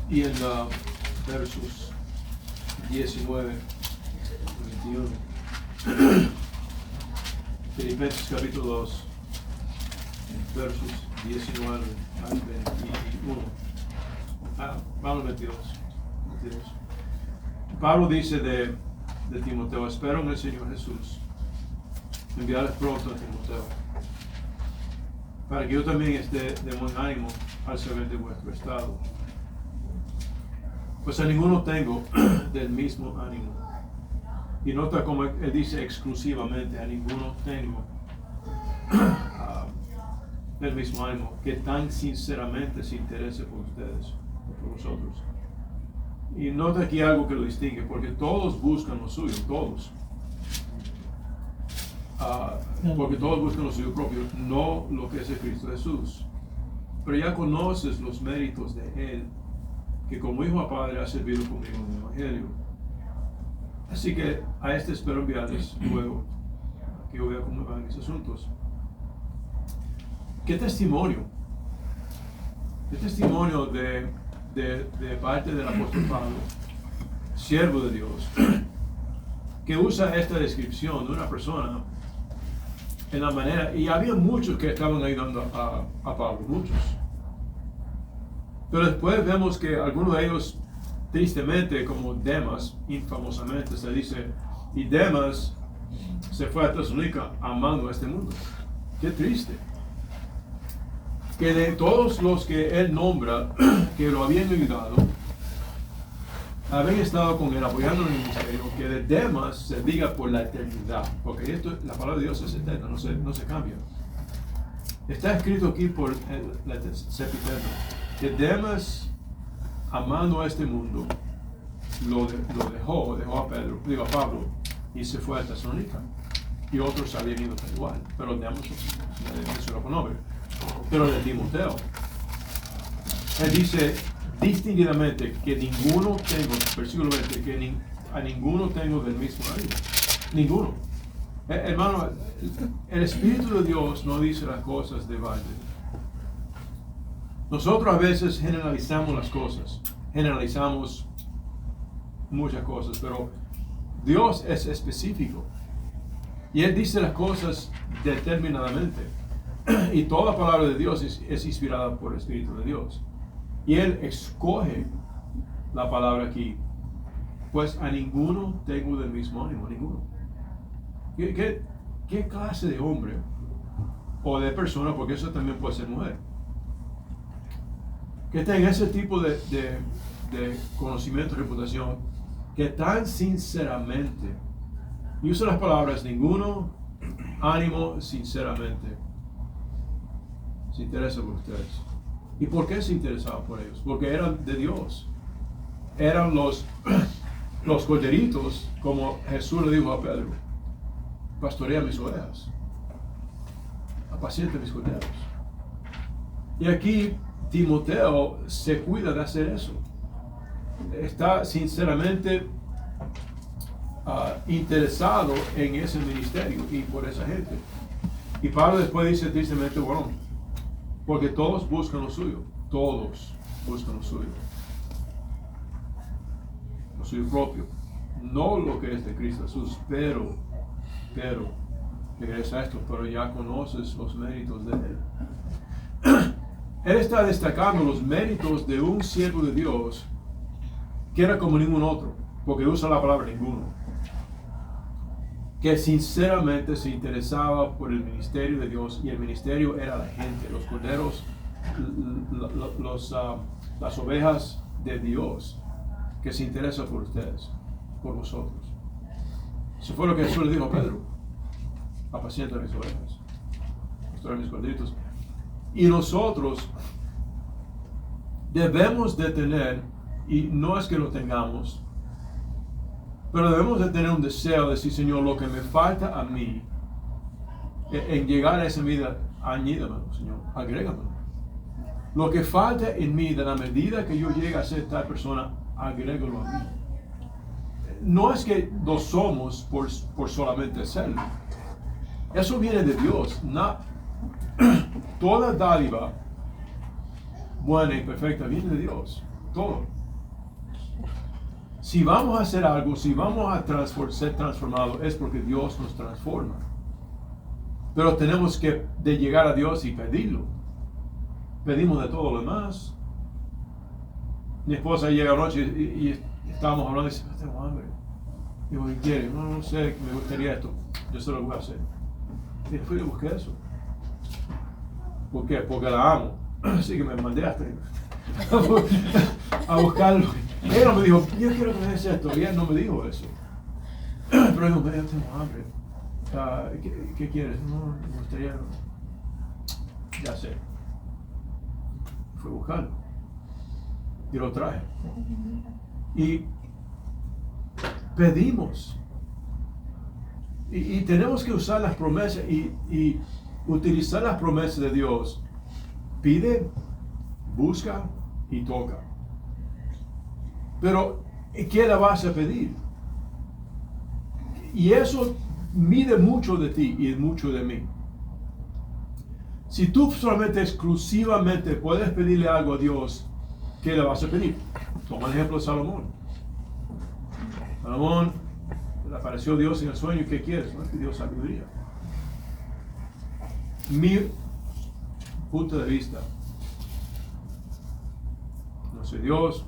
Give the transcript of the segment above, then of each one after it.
Y en versos 19 y 21, Filipenses capítulo 2, versos 19 al 21. Vamos 22. Pablo dice de Timoteo: espero en el Señor Jesús enviarles pronto a Timoteo, para que yo también esté de buen ánimo al saber de vuestro estado. Pues a ninguno tengo del mismo ánimo. Y nota como él dice exclusivamente: a ninguno tengo del mismo ánimo, que tan sinceramente se interese por ustedes o por vosotros. Y nota aquí algo que lo distingue, porque todos buscan lo suyo, todos. Porque todos buscan lo suyo propio, no lo que es el Cristo Jesús. Pero ya conoces los méritos de Él, que como hijo a padre ha servido conmigo en el Evangelio. Así que a este espero enviarles luego, que yo vea cómo van mis asuntos. ¿Qué testimonio? ¿Qué testimonio de parte del apóstol Pablo, siervo de Dios, que usa esta descripción de una persona en la manera, y había muchos que estaban ayudando a Pablo, muchos. Pero después vemos que algunos de ellos, tristemente, como Demas, infamosamente se dice, y Demas se fue a Tesalónica amando a este mundo. Qué triste. Que de todos los que él nombra, que lo habían ayudado, habían estado con él apoyando en el ministerio, que de Demas se diga por la eternidad, porque esto, la palabra de Dios es eterna, no se cambia. Está escrito aquí por la Septuaginta, que Demas, amando a este mundo, lo dejó a Pablo, y se fue a Tesalónica. Y otros habían ido igual, pero Demas se lo conoce. Pero de Timoteo, él dice distinguidamente que ninguno tengo, versículo 20, que a ninguno tengo del mismo ánimo. Ninguno. Hermano, el Espíritu de Dios no dice las cosas de balde. Nosotros a veces generalizamos las cosas, generalizamos muchas cosas, pero Dios es específico. Y Él dice las cosas determinadamente. Y toda palabra de Dios es inspirada por el Espíritu de Dios. Y Él escoge la palabra aquí. Pues a ninguno tengo del mismo ánimo, ninguno. ¿Qué clase de hombre o de persona, porque eso también puede ser mujer, que tenga ese tipo de conocimiento, reputación, que tan sinceramente, y usa las palabras ninguno, ánimo, sinceramente, se interesa por ustedes? ¿Y por qué se interesaba por ellos? Porque eran de Dios. Eran los corderitos, como Jesús le dijo a Pedro: pastorea mis ovejas, apacienta mis corderos. Y aquí Timoteo se cuida de hacer eso. Está sinceramente interesado en ese ministerio y por esa gente. Y Pablo después dice tristemente, bueno, porque todos buscan lo suyo, todos buscan lo suyo propio, no lo que es de Cristo Jesús, pero, regresa a esto, pero ya conoces los méritos de Él. Él está destacando los méritos de un siervo de Dios que era como ningún otro, porque usa la palabra ninguno, que sinceramente se interesaba por el ministerio de Dios, y el ministerio era la gente, los corderos, las ovejas de Dios, que se interesa por ustedes, por vosotros. Eso fue lo que Jesús le dijo a Pedro: apacienta mis ovejas, pastorea mis corderitos. Y nosotros debemos de tener, y no es que lo tengamos, pero debemos de tener un deseo de decir: Señor, lo que me falta a mí en llegar a esa vida, añídamelo, Señor, agrégamelo. Lo que falta en mí, de la medida que yo llegue a ser tal persona, agrégalo a mí. No es que lo somos por solamente serlo, Eso viene de Dios. Toda dádiva buena y perfecta viene de Dios. Todo. Si vamos a hacer algo, si vamos a ser transformados, es porque Dios nos transforma. Pero tenemos que llegar a Dios y pedirlo. Pedimos de todo lo demás. Mi esposa llega anoche y estábamos hablando y dice, tengo hambre. Digo, ¿qué quieres? No sé, me gustaría esto. Yo se lo voy a hacer. Y fui y busqué eso. ¿Por qué? Porque la amo. Así que me mandé hasta a buscarlo. Ella no me dijo, yo quiero que me des esto. Ella no me dijo eso. Pero dijo, yo tengo hambre. ¿Qué quieres? No, me gustaría. Ya sé. Fui a buscarlo. Y lo traje. Y pedimos. Y tenemos que usar las promesas y utilizar las promesas de Dios. Pide, busca y toca. Pero, ¿qué le vas a pedir? Y eso mide mucho de ti y mucho de mí. Si tú solamente exclusivamente puedes pedirle algo a Dios, ¿qué le vas a pedir? Toma el ejemplo de Salomón. Salomón, le apareció Dios en el sueño. ¿Qué quieres? No, pidió sabiduría. Mi punto de vista. No sé, Dios,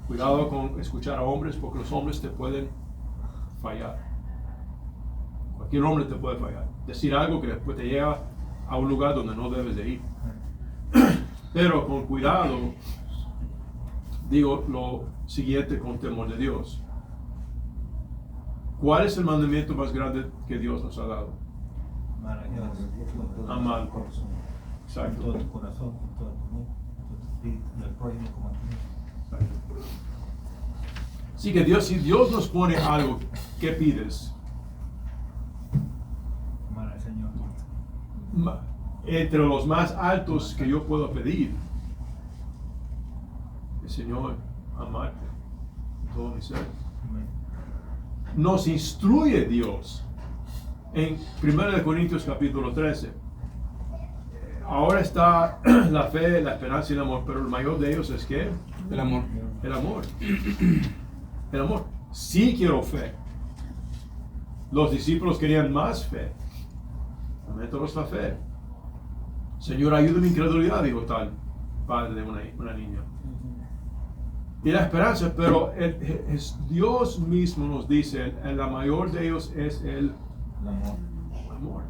cuidado con escuchar a hombres, porque los hombres te pueden fallar. Cualquier hombre te puede fallar. Decir algo que después te lleva a un lugar donde no debes de ir. Pero con cuidado, digo lo siguiente con temor de Dios. ¿Cuál es el mandamiento más grande que Dios nos ha dado? Amar a Dios. Amar. Exacto. Con todo tu corazón, con todo tu mente, con todo tu espíritu, y al prójimo como a ti mismo. Así que Dios, si Dios nos pone algo, ¿qué pides? Amar al Señor. Entre los más altos que yo puedo pedir, el Señor, amarte, todo mi ser. Amén. Nos instruye Dios en 1 Corintios capítulo 13. Ahora está la fe, la esperanza y el amor, pero el mayor de ellos es ¿qué? El amor. El amor. El amor. Sí quiero fe. Los discípulos querían más fe. Aumentaros la fe. Señor, ayuda mi incredulidad, dijo tal padre de una niña. Y la esperanza, pero Dios mismo nos dice, la mayor de ellos es el amor.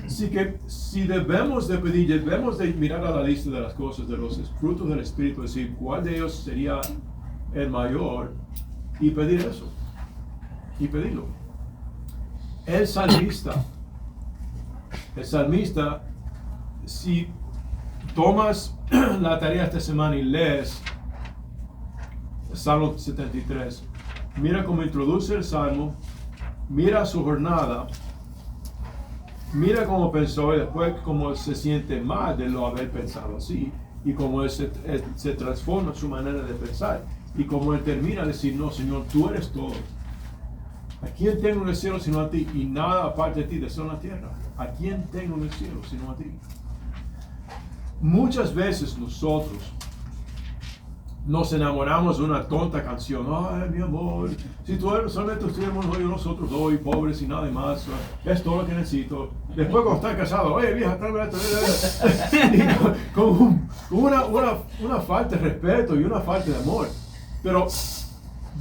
Así que si debemos de pedir, debemos de mirar a la lista de las cosas, de los frutos del Espíritu, decir cuál de ellos sería el mayor y pedir eso. Y pedirlo. El salmista, si tomas la tarea esta semana y lees Salmo 73, mira cómo introduce el Salmo, mira su jornada, mira cómo pensó y después cómo se siente mal de lo haber pensado así, y cómo él se transforma en su manera de pensar, y cómo él termina de decir, no, Señor, tú eres todo. ¿A quién tengo en el cielo sino a ti? Y nada aparte de ti deseo en la tierra. ¿A quién tengo en el cielo sino a ti? Muchas veces nosotros nos enamoramos de una tonta canción. Ay, mi amor, si tú eres solamente estuviéramos nosotros dos, pobres y nada más, es todo lo que necesito. Después cuando están casados, oye vieja, tráeme esto. Con una falta de respeto y una falta de amor. Pero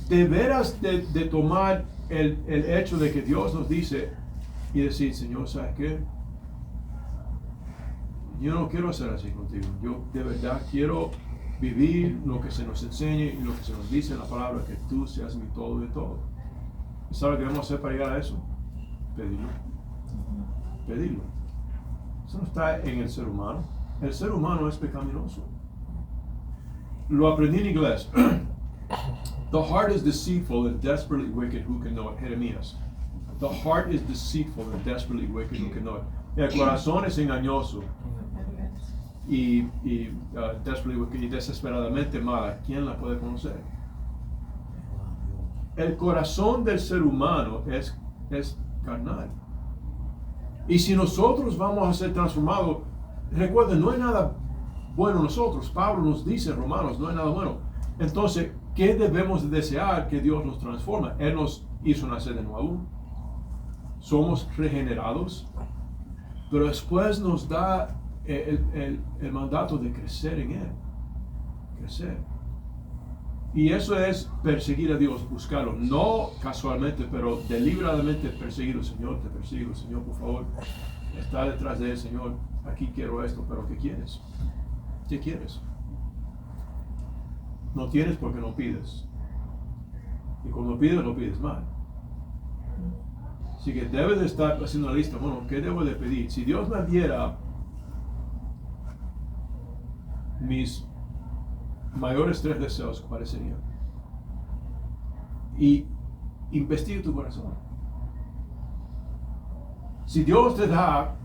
de veras de tomar el hecho de que Dios nos dice y decir, Señor, ¿sabes qué? Yo no quiero hacer así contigo. Yo de verdad quiero vivir lo que se nos enseñe y lo que se nos dice en la palabra, que tú seas mi todo y todo. ¿Y sabes lo que debemos hacer para llegar a eso? Pedirlo. Pedirlo. Eso no está en el ser humano. El ser humano es pecaminoso. Lo aprendí en inglés. The heart is deceitful and desperately wicked, who can know it? Jeremías. The heart is deceitful and desperately wicked, who can know it? El corazón es engañoso y desperately wicked, y desesperadamente mala. ¿Quién la puede conocer? El corazón del ser humano es carnal. Y si nosotros vamos a ser transformados, recuerden, no hay nada bueno en nosotros. Pablo nos dice en Romanos, no hay nada bueno. Entonces, ¿qué debemos de desear? Que Dios nos transforme. Él nos hizo nacer de nuevo. Somos regenerados. Pero después nos da el mandato de crecer en Él. Crecer. Y eso es perseguir a Dios, buscarlo. No casualmente, pero deliberadamente perseguir al Señor. Te persigo, Señor, por favor. Está detrás de Él, Señor. Aquí quiero esto, pero ¿qué quieres? ¿Qué quieres? No tienes porque no pides. Y cuando pides, lo pides mal. Así que debes de estar haciendo una lista. Bueno, ¿qué debo de pedir? Si Dios me diera mis mayores 3 deseos, ¿cuáles serían? Y investiga tu corazón. Si Dios te da,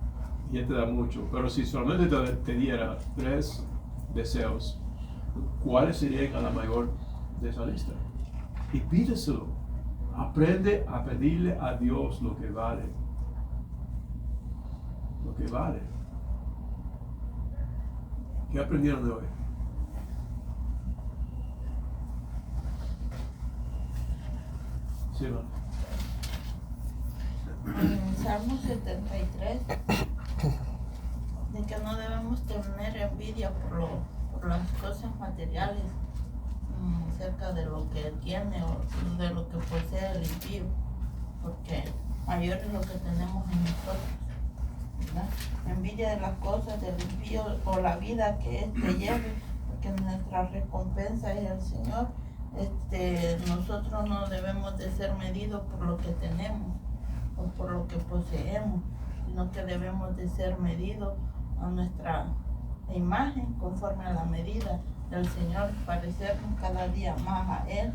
y Él te da mucho, pero si solamente te diera 3 deseos, ¿cuáles serían a la mayor de esa lista? Y pídeselo. Aprende a pedirle a Dios lo que vale. Lo que vale. ¿Qué aprendieron de hoy? Sí, ¿no? En Salmo 73, de que no debemos tener envidia por las cosas materiales, cerca de lo que tiene o de lo que posee el impío, porque mayor es lo que tenemos en nosotros, ¿verdad? Envidia de las cosas del impío o la vida que éste lleve, porque nuestra recompensa es el Señor. Nosotros no debemos de ser medidos por lo que tenemos o por lo que poseemos, sino que debemos de ser medidos a nuestra imagen conforme a la medida del Señor, parecernos cada día más a Él.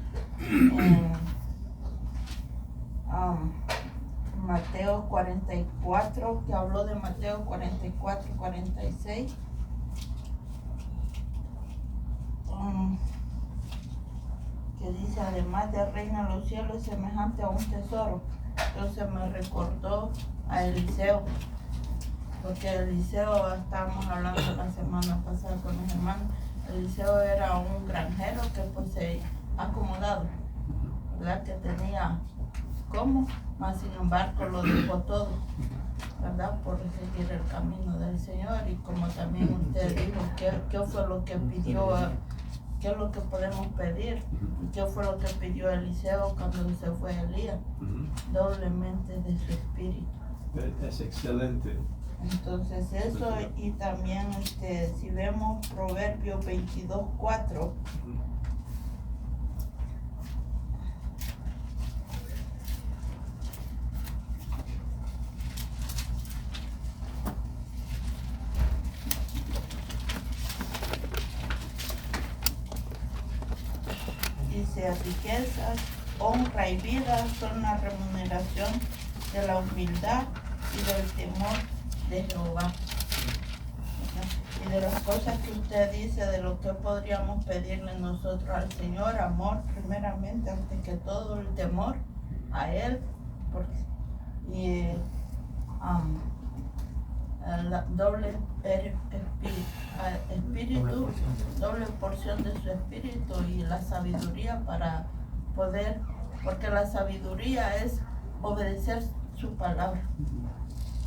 Mateo 44, que habló de Mateo 44, 46. Que dice, además de reina en los cielos, semejante a un tesoro. Entonces me recordó a Eliseo, porque Eliseo, estábamos hablando la semana pasada con mis hermanos, Eliseo era un granjero que pues se acomodado, ¿verdad? Que tenía cómo, mas sin embargo lo dejó todo, ¿verdad? Por seguir el camino del Señor. Y como también usted dijo, ¿qué fue lo que pidió? ¿Qué es lo que podemos pedir? ¿Y qué fue lo que pidió Eliseo cuando se fue Elías? Doblemente de su espíritu. Es excelente. Entonces eso, y también si vemos Proverbios 22:4, dice, riquezas, honra y vida son la remuneración de la humildad y del temor de Jehová. Y de las cosas que usted dice, de lo que podríamos pedirle nosotros al Señor, amor primeramente, antes que todo, el temor a Él, y la doble espíritu, doble porción de su espíritu, y la sabiduría para poder, porque la sabiduría es obedecer su palabra.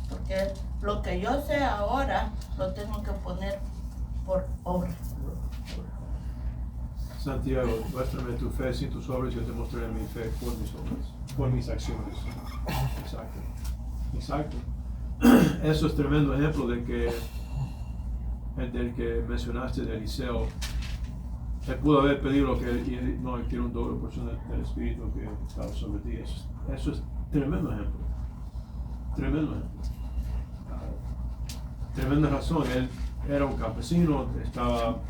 Porque lo que yo sé ahora lo tengo que poner por obra. Santiago, muéstrame tu fe sin tus obras, yo te mostraré mi fe por mis obras, por mis acciones. Exacto. Eso es tremendo ejemplo del que mencionaste de Eliseo. Él pudo haber pedido lo que él no, él quiere un doble porción del Espíritu que estaba sobre ti. Eso es tremendo ejemplo. Tremendo ejemplo. Tremenda razón. Él era un campesino, estaba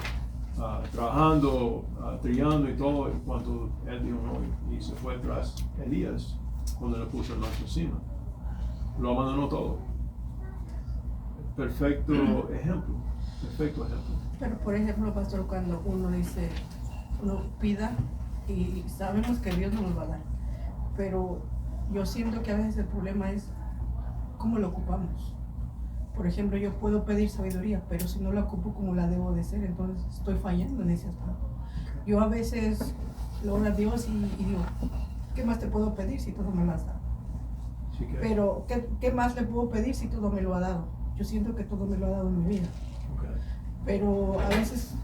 trabajando, trillando y todo, y cuando él dijo no, y se fue tras Elías cuando le puso el manto encima. Lo abandonó todo. Perfecto ejemplo. Perfecto ejemplo. Pero por ejemplo, pastor, cuando uno dice, uno pida y sabemos que Dios nos va a dar, pero yo siento que a veces el problema es cómo lo ocupamos. Por ejemplo, yo puedo pedir sabiduría, pero si no la ocupo como la debo de ser, entonces estoy fallando en ese aspecto. Yo a veces lo oro a Dios y digo, ¿qué más te puedo pedir si todo me lo has dado? Sí que- Pero, ¿qué más le puedo pedir si todo me lo ha dado? Yo siento que todo me lo ha dado en mi vida. Ok. Pero a veces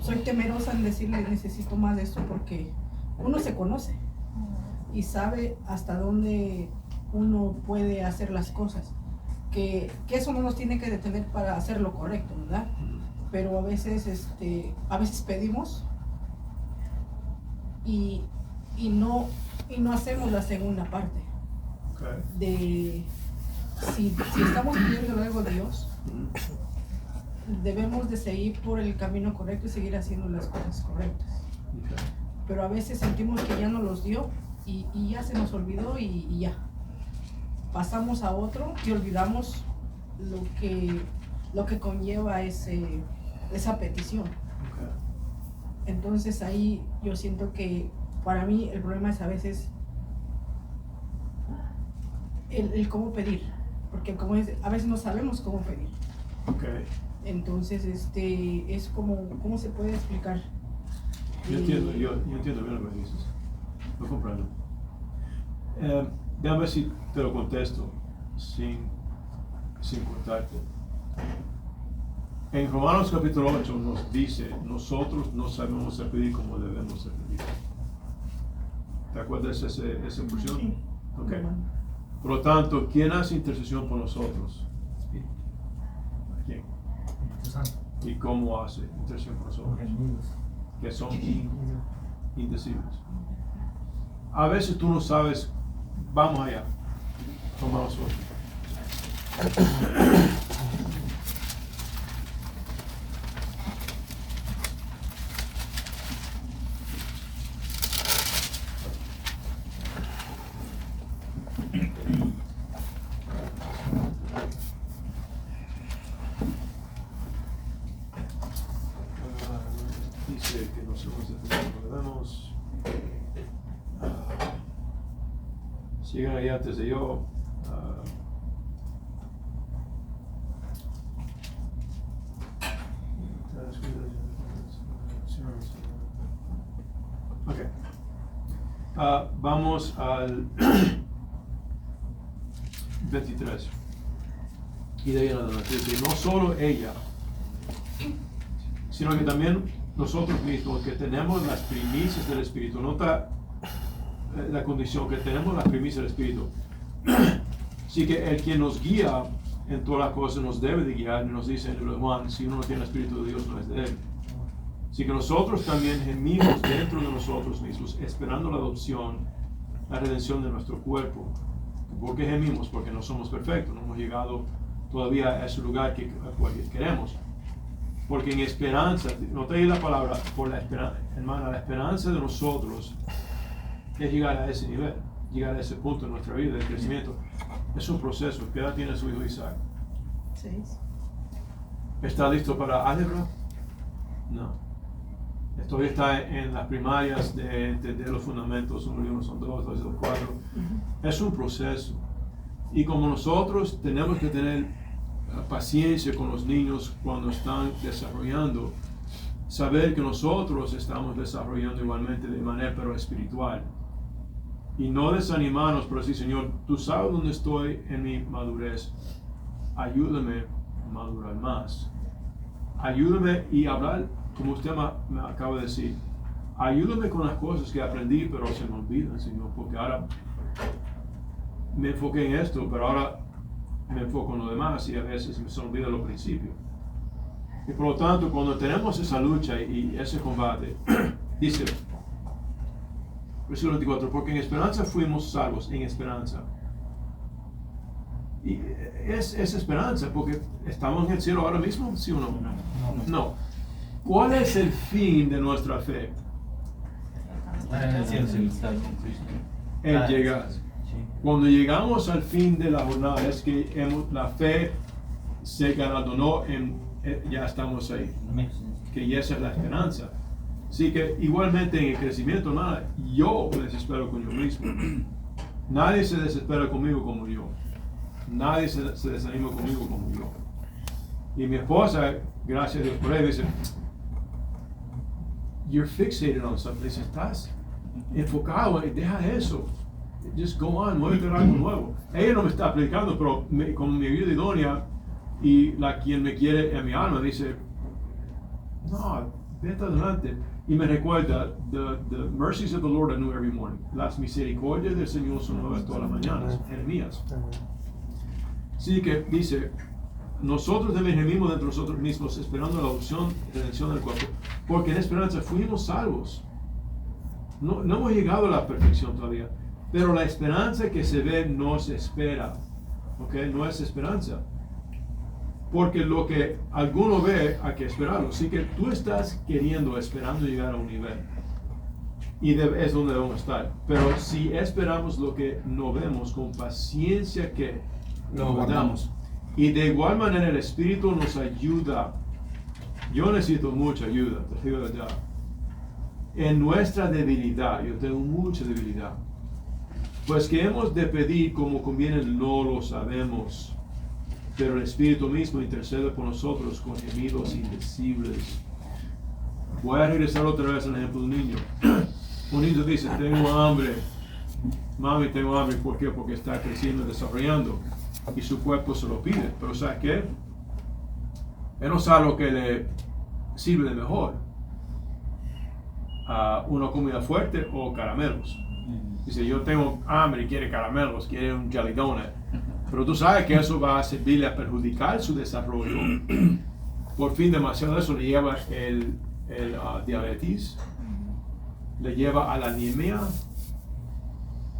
soy temerosa en decirle necesito más de esto porque uno se conoce y sabe hasta dónde uno puede hacer las cosas. Que eso no nos tiene que detener para hacer lo correcto, ¿verdad? Pero a veces pedimos y no hacemos la segunda parte Ok. de si estamos pidiendo algo de Dios, debemos de seguir por el camino correcto y seguir haciendo las cosas correctas. Ok. Pero a veces sentimos que ya nos los dio y ya se nos olvidó y ya. Pasamos a otro y olvidamos lo que conlleva esa petición. Ok. Entonces ahí yo siento que para mí el problema es a veces el cómo pedir, porque a veces no sabemos cómo pedir. Ok. Entonces es como, ¿cómo se puede explicar? Yo entiendo bien lo que dices. Lo comprendo. Déjame ver si te lo contesto sin cortarte. En Romanos capítulo 8 nos dice, nosotros no sabemos pedir como debemos pedir. ¿Te acuerdas de esa porción? Sí. Ok. Por lo tanto, ¿quién hace intercesión por nosotros? Espíritu. ¿Quién? Espíritu Santo. ¿Y cómo hace intercesión por Los nosotros? gemidos. Que son indecibles. A veces tú no sabes, vamos allá, Romanos 8. Dice que nos hemos defendido, debemos. Sigan ahí antes de yo. Ok. Vamos al 23. Y de ahí en adelante dice, no solo ella, sino que también nosotros mismos que tenemos las primicias del Espíritu. Nota la condición, que tenemos las primicias del Espíritu. Así que el quien nos guía en todas las cosas nos debe de guiar, y nos dice en el libro de Juan, si uno no tiene el Espíritu de Dios no es de él. Así que nosotros también gemimos dentro de nosotros mismos, esperando la adopción, la redención de nuestro cuerpo. ¿Por qué gemimos? Porque no somos perfectos, no hemos llegado todavía a ese lugar que queremos. Porque en esperanza, nota ahí la palabra, por la esperanza, hermana, la esperanza de nosotros es llegar a ese nivel, llegar a ese punto en nuestra vida de crecimiento. Es un proceso. ¿Qué edad tiene su hijo Isaac? 6. ¿Está listo para álgebra? No. Todavía está en las primarias de entender los fundamentos, 1 y 1 son 2, 2 y 2 4. Es un proceso. Y como nosotros tenemos que tener paciencia con los niños cuando están desarrollando, saber que nosotros estamos desarrollando igualmente de manera pero espiritual. Y no desanimarnos, pero decir, Señor, tú sabes dónde estoy en mi madurez. Ayúdame a madurar más. Ayúdame y hablar, como usted me acaba de decir. Ayúdame con las cosas que aprendí, pero se me olvidan, Señor, porque ahora me enfoqué en esto, pero ahora me enfoco en lo demás y a veces se me olvida los principios. Y por lo tanto, cuando tenemos esa lucha y ese combate, dice, versículo 24, porque en esperanza fuimos salvos, en esperanza. Y es esperanza, porque estamos en el cielo ahora mismo, ¿sí o no? No. ¿Cuál es el fin de nuestra fe? En el cielo se está con Cristo. El llegar. Sí. Cuando llegamos al fin de la jornada, es que la fe se galardonó, ya estamos ahí. Amén. Que esa es la esperanza. Así que igualmente en el crecimiento, nada, yo me desespero con yo mismo. Nadie se desespera conmigo como yo. nadie se desanima conmigo como yo. Y mi esposa, gracias a Dios por ella, dice, you're fixated on something. Dice, estás enfocado, deja eso. Just go on, muévete a algo nuevo. Ella no me está aplicando, pero como mi vida idónea y quien me quiere en mi alma, dice, no, vete adelante. Y me recuerda, the mercies of the Lord are new every morning. Las misericordias del Señor son nuevas todas las mañanas. Jeremías. Así que dice, nosotros también gemimos dentro de nosotros mismos, esperando la adopción y redención del cuerpo, porque en esperanza fuimos salvos. No hemos llegado a la perfección todavía, pero la esperanza que se ve no se espera. ¿Ok? No es esperanza. Porque lo que alguno ve, hay que esperarlo. Así que tú estás esperando llegar a un nivel. Y es donde debemos estar. Pero si esperamos lo que no vemos, con paciencia que lo guardamos. Y de igual manera el Espíritu nos ayuda. Yo necesito mucha ayuda, te digo la verdad. En nuestra debilidad, yo tengo mucha debilidad. Pues que hemos de pedir como conviene, no lo sabemos. Pero el Espíritu mismo intercede por nosotros con gemidos indecibles. Voy a regresar otra vez al ejemplo de un niño. Un niño dice, tengo hambre. Mami, tengo hambre. ¿Por qué? Porque está creciendo y desarrollando. Y su cuerpo se lo pide. Pero ¿sabes qué? Él no sabe lo que le sirve de mejor. Una comida fuerte o caramelos. Dice, yo tengo hambre y quiere caramelos, quiere un jelly donut. Pero tú sabes que eso va a servirle a perjudicar su desarrollo. Por fin, demasiado de eso le lleva el diabetes, le lleva a la anemia.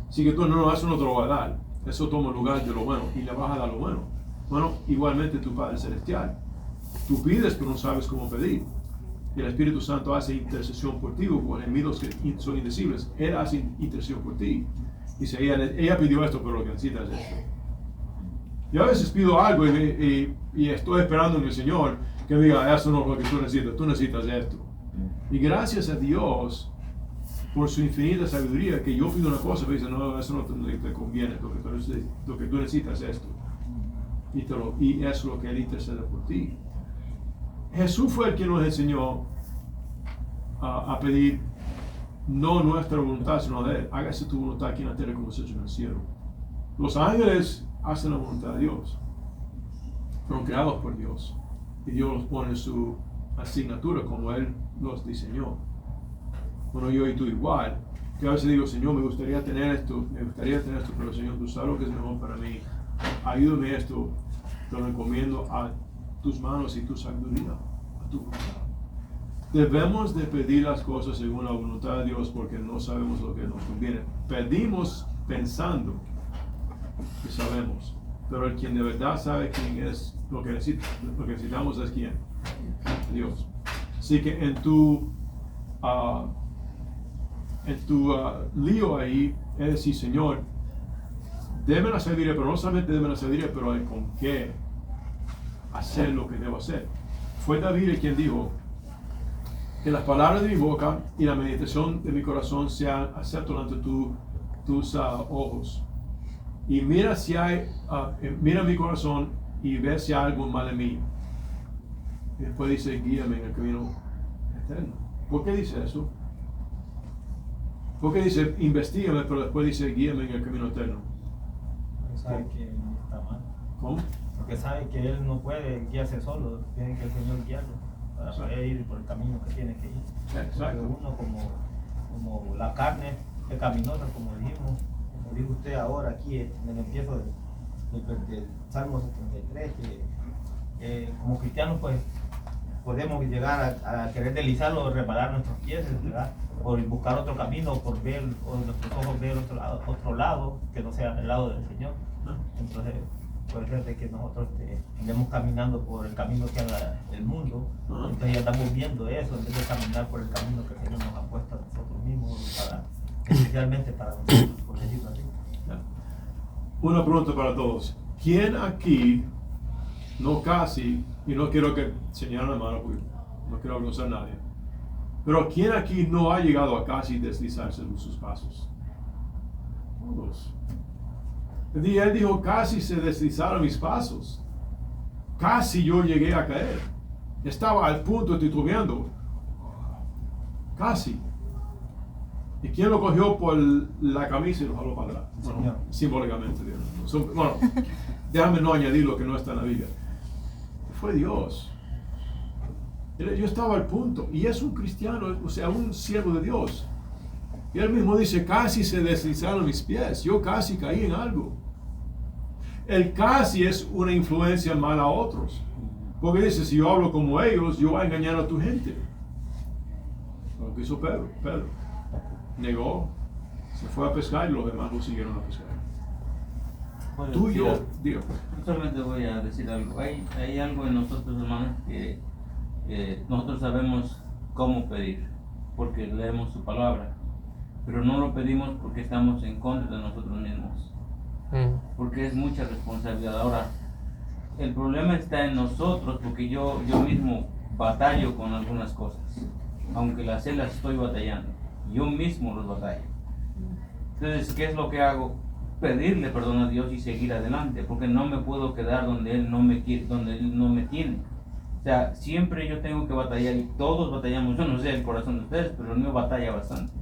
Así que tú no, eso no te lo va a dar. Eso toma lugar de lo bueno y le vas a dar lo bueno. Bueno, igualmente tu Padre Celestial. Tú pides, pero no sabes cómo pedir. Y el Espíritu Santo hace intercesión por ti, con gemidos que son indecibles. Él hace intercesión por ti. Dice, ella pidió esto, pero lo que necesita es esto. Yo a veces pido algo y estoy esperando en el Señor que me diga, eso no es lo que tú necesitas esto. Y gracias a Dios por su infinita sabiduría, que yo pido una cosa y me dice, no, eso no te conviene, lo que tú necesitas es esto. Y es lo que Él intercede por ti. Jesús fue el que nos enseñó a pedir no nuestra voluntad, sino de Él. Hágase tu voluntad aquí en la tierra como se ha hecho en el cielo. Los ángeles hacen la voluntad de Dios. Fueron creados por Dios. Y Dios los pone en su asignatura como Él los diseñó. Bueno, yo y tú igual. Que a veces digo, Señor, me gustaría tener esto, pero Señor, tú sabes lo que es mejor para mí. Ayúdame esto, te lo encomiendo a tus manos y tu sabiduría, a tu voluntad. Debemos de pedir las cosas según la voluntad de Dios porque no sabemos lo que nos conviene. Pedimos pensando que sabemos, pero el quien de verdad sabe quién es, lo que necesitamos es quién, Dios. Así que en tu lío ahí es decir, Señor, deme la sabiduría, pero no solamente deme la sabiduría, pero con qué hacer lo que debo hacer. Fue David el quien dijo, que las palabras de mi boca y la meditación de mi corazón sean aceptables ante tus ojos. Y mira si mira mi corazón y ve si hay algo mal en mí. Y después dice, guíame en el camino eterno. ¿Por qué dice eso? Porque dice, investígame, pero después dice, guíame en el camino eterno. Porque sabe que está mal. ¿Cómo? Porque sabe que él no puede guiarse solo, tiene que el Señor guiarlo para poder ir por el camino que tiene que ir. Exacto. Porque uno como la carne pecaminosa, como dijo usted ahora aquí en el empiezo del Salmo 73, que como cristianos pues podemos llegar a querer deslizarlo o reparar nuestros pies, ¿verdad? Por buscar otro camino, por ver, o nuestros ojos ver otro lado, que no sea el lado del Señor. Entonces puede ser de que nosotros andemos caminando por el camino que haga el mundo, entonces ya estamos viendo eso, en vez de caminar por el camino que el Señor nos ha puesto a nosotros mismos, especialmente para nosotros, por decirlo así. Una pregunta para todos. ¿Quién aquí, no casi, y no quiero que señalen la mano porque no quiero avergonzar a nadie, pero quién aquí no ha llegado a casi deslizarse en sus pasos? Todos. Él dijo, casi se deslizaron mis pasos. Casi yo llegué a caer. Estaba al punto de titubeando. Casi. ¿Y quién lo cogió por la camisa y lo jaló para atrás? Bueno, simbólicamente. Bueno, déjame no añadir lo que no está en la Biblia. Fue Dios. Yo estaba al punto. Y es un cristiano, o sea, un siervo de Dios. Y él mismo dice, casi se deslizaron mis pies. Yo casi caí en algo. El casi es una influencia mala a otros. Porque dice, si yo hablo como ellos, yo voy a engañar a tu gente. Lo que hizo Pedro. Negó, se fue a pescar y los demás lo siguieron a pescar. Tú y yo, digo. Solamente voy a decir algo. Hay algo en nosotros, hermanos, que nosotros sabemos cómo pedir, porque leemos su palabra, pero no lo pedimos porque estamos en contra de nosotros mismos, porque es mucha responsabilidad. Ahora, el problema está en nosotros, porque yo mismo batallo con algunas cosas, aunque las estoy batallando. Yo mismo los batallo. Entonces, ¿qué es lo que hago? Pedirle perdón a Dios y seguir adelante, porque no me puedo quedar donde Él no me quiere, donde Él no me tiene. O sea, siempre yo tengo que batallar, y todos batallamos. Yo no sé el corazón de ustedes, pero el mío batalla bastante.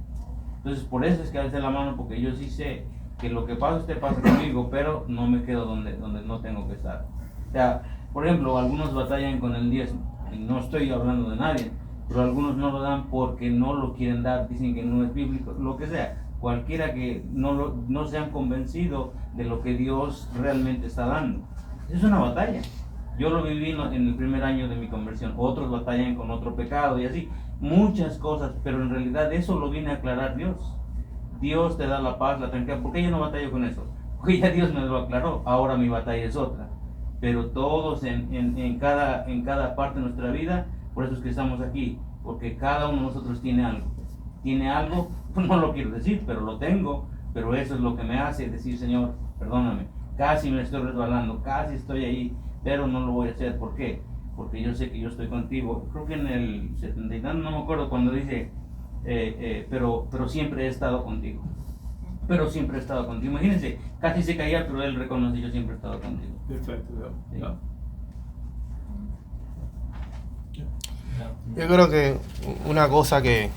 Entonces, por eso es que alcé la mano, porque yo sí sé que lo que pasa usted pasa conmigo, pero no me quedo donde no tengo que estar. O sea, por ejemplo, algunos batallan con el diezmo, y no estoy hablando de nadie, pero algunos no lo dan porque no lo quieren dar, dicen que no es bíblico, lo que sea. Cualquiera que no se han convencido de lo que Dios realmente está dando. Es una batalla. Yo lo viví en el primer año de mi conversión. Otros batallan con otro pecado y así. Muchas cosas, pero en realidad eso lo viene a aclarar Dios. Dios te da la paz, la tranquilidad. ¿Por qué yo no batallo con eso? Porque ya Dios me lo aclaró. Ahora mi batalla es otra. Pero todos en cada parte de nuestra vida, por eso es que estamos aquí. Porque cada uno de nosotros tiene algo. Tiene algo, pues no lo quiero decir, pero lo tengo. Pero eso es lo que me hace decir, Señor, perdóname. Casi me estoy resbalando, casi estoy ahí, pero no lo voy a hacer. ¿Por qué? Porque yo sé que yo estoy contigo. Creo que en el 70 y tanto, no me acuerdo cuando dice, pero siempre he estado contigo. Pero siempre he estado contigo. Imagínense, casi se caía, pero él reconoce, yo siempre he estado contigo. Perfecto, Sí. Yo creo que una cosa que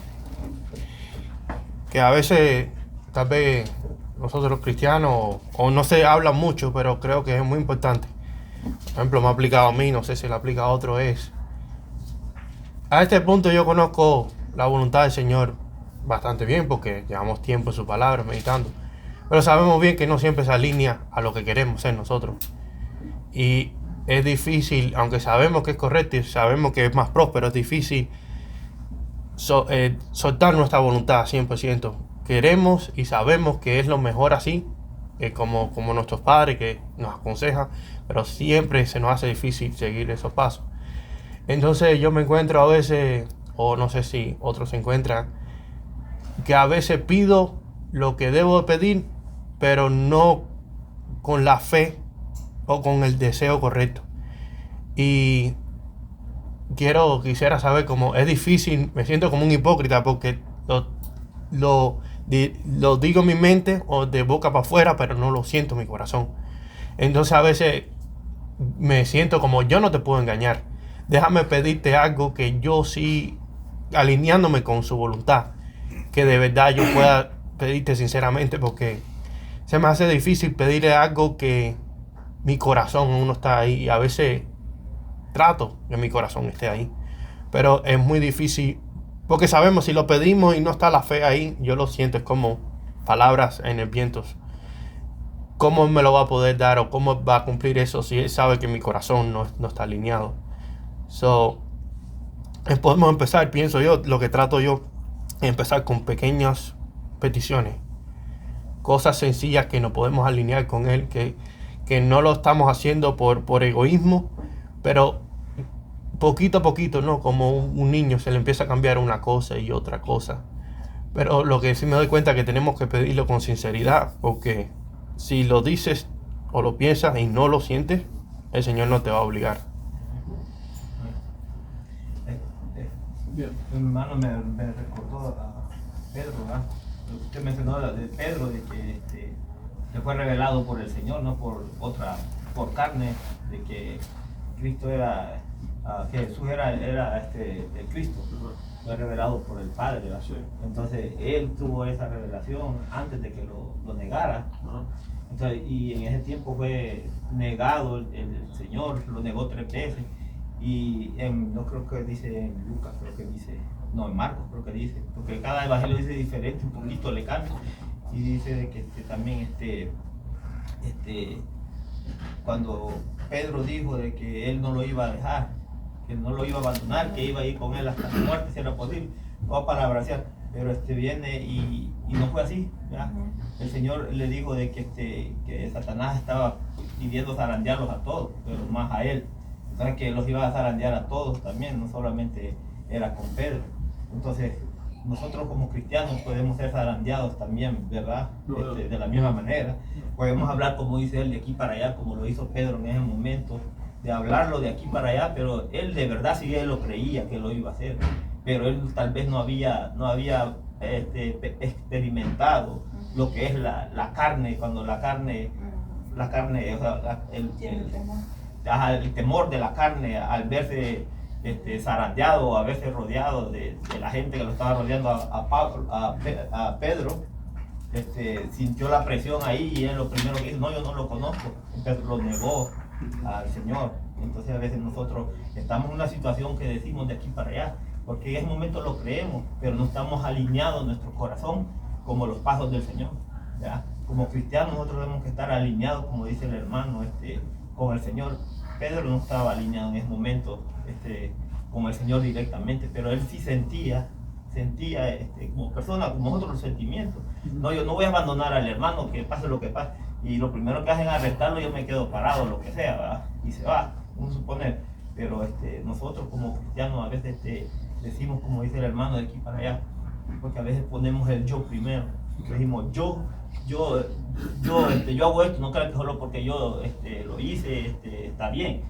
a veces, tal vez nosotros los cristianos, o no se habla mucho, pero creo que es muy importante. Por ejemplo, me ha aplicado a mí, no sé si le aplica a otro, es... A este punto yo conozco la voluntad del Señor bastante bien, porque llevamos tiempo en su palabra, meditando. Pero sabemos bien que no siempre se alinea a lo que queremos ser nosotros. Y es difícil, aunque sabemos que es correcto y sabemos que es más próspero, es difícil soltar nuestra voluntad 100%. Queremos y sabemos que es lo mejor así, como nuestros padres que nos aconsejan, pero siempre se nos hace difícil seguir esos pasos. Entonces yo me encuentro a veces, o no sé si otros se encuentran, que a veces pido lo que debo de pedir, pero no con la fe o con el deseo correcto. Y quisiera saber cómo es difícil, me siento como un hipócrita porque lo digo en mi mente o de boca para afuera, pero no lo siento en mi corazón. Entonces a veces me siento como, yo no te puedo engañar, déjame pedirte algo que yo sí, alineándome con su voluntad, que de verdad yo pueda pedirte sinceramente, porque se me hace difícil pedirle algo que mi corazón aún no está ahí, y a veces trato que mi corazón esté ahí, pero es muy difícil, porque sabemos, si lo pedimos y no está la fe ahí, yo lo siento, es como palabras en el viento. ¿Cómo me lo va a poder dar o cómo va a cumplir eso si él sabe que mi corazón no está alineado? Podemos empezar, pienso yo, lo que trato yo, empezar con pequeñas peticiones, cosas sencillas que nos podemos alinear con él, que no lo estamos haciendo por egoísmo, pero poquito a poquito, ¿no? Como un niño se le empieza a cambiar una cosa y otra cosa. Pero lo que sí me doy cuenta es que tenemos que pedirlo con sinceridad, porque si lo dices o lo piensas y no lo sientes, el Señor no te va a obligar. Bien. Mi hermano me recordó a Pedro, ¿verdad? Usted mencionó de Pedro, de que le fue revelado por el Señor, no por carne, de que Cristo era, que Jesús era el Cristo. Fue revelado por el Padre, ¿verdad? Sí. Entonces él tuvo esa revelación antes de que lo negara. Entonces, y en ese tiempo fue negado el Señor, lo negó 3 veces. Y no creo que dice en Lucas, creo que dice, no, en Marcos creo que dice, porque cada evangelio dice diferente, un poquito le cambia. Y dice de que también cuando Pedro dijo de que él no lo iba a dejar, que no lo iba a abandonar, que iba a ir con él hasta la muerte si era posible, o a palabraciar, pero viene y no fue así, ¿verdad? El Señor le dijo de que Satanás estaba pidiendo zarandearlos a todos, pero más a él. Entonces que los iba a zarandear a todos también, no solamente era con Pedro. Entonces nosotros como cristianos podemos ser zarandeados también, ¿verdad? De la misma manera. Podemos hablar, como dice él, de aquí para allá, como lo hizo Pedro en ese momento, de hablarlo de aquí para allá, pero él de verdad sí él lo creía que lo iba a hacer, pero él tal vez no había experimentado lo que es la carne, cuando la carne, o sea, el temor de la carne al verse zarandeado, a veces rodeado de la gente que lo estaba rodeando a Pedro, sintió la presión ahí y él lo primero que dijo, no, yo no lo conozco. Entonces lo negó al Señor. Entonces a veces nosotros estamos en una situación que decimos de aquí para allá, porque en ese momento lo creemos, pero no estamos alineados en nuestro corazón como los pasos del Señor, ¿verdad? Como cristianos nosotros tenemos que estar alineados, como dice el hermano, con el Señor. Pedro no estaba alineado en ese momento con el Señor directamente, pero él sí sentía como persona, como nosotros los sentimientos. No, yo no voy a abandonar al hermano, que pase lo que pase, y lo primero que hacen es arrestarlo, yo me quedo parado, lo que sea, ¿verdad? Y se va, uno supone, pero nosotros como cristianos a veces decimos, como dice el hermano, de aquí para allá, porque a veces ponemos el yo primero, decimos yo hago esto, no creo que solo porque yo lo hice, está bien.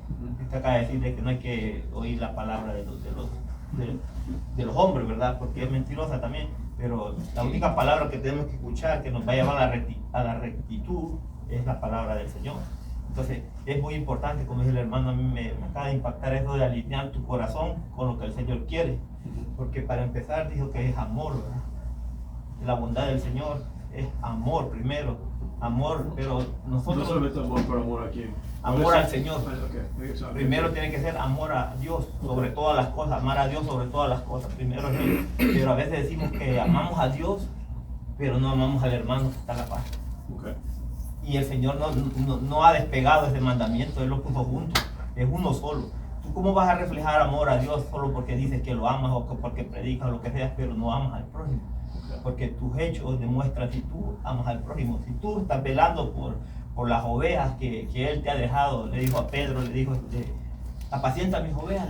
Usted acaba de decir de que no hay que oír la palabra de los hombres, ¿verdad? Porque es mentirosa también, pero la única palabra que tenemos que escuchar, que nos va a llevar a la rectitud, es la palabra del Señor. Entonces es muy importante, como dice el hermano, a mí me acaba de impactar eso de alinear tu corazón con lo que el Señor quiere, porque para empezar dijo que es amor, ¿verdad? La bondad del Señor es amor primero, amor, pero nosotros... No solamente amor, pero amor a quién. Amor al Señor. Okay. Primero tiene que ser amor a Dios sobre todas las cosas, amar a Dios sobre todas las cosas. Primero es Él. Pero a veces decimos que amamos a Dios, pero no amamos al hermano que está a la par. Okay. Y el Señor no ha despegado ese mandamiento, Él lo puso junto, es uno solo. ¿Tú cómo vas a reflejar amor a Dios solo porque dices que lo amas o porque predicas o lo que sea, pero no amas al prójimo? Porque tus hechos demuestran si tú amas al prójimo, si tú estás velando por las ovejas que Él te ha dejado. Le dijo a Pedro, le dijo, apacienta mis ovejas.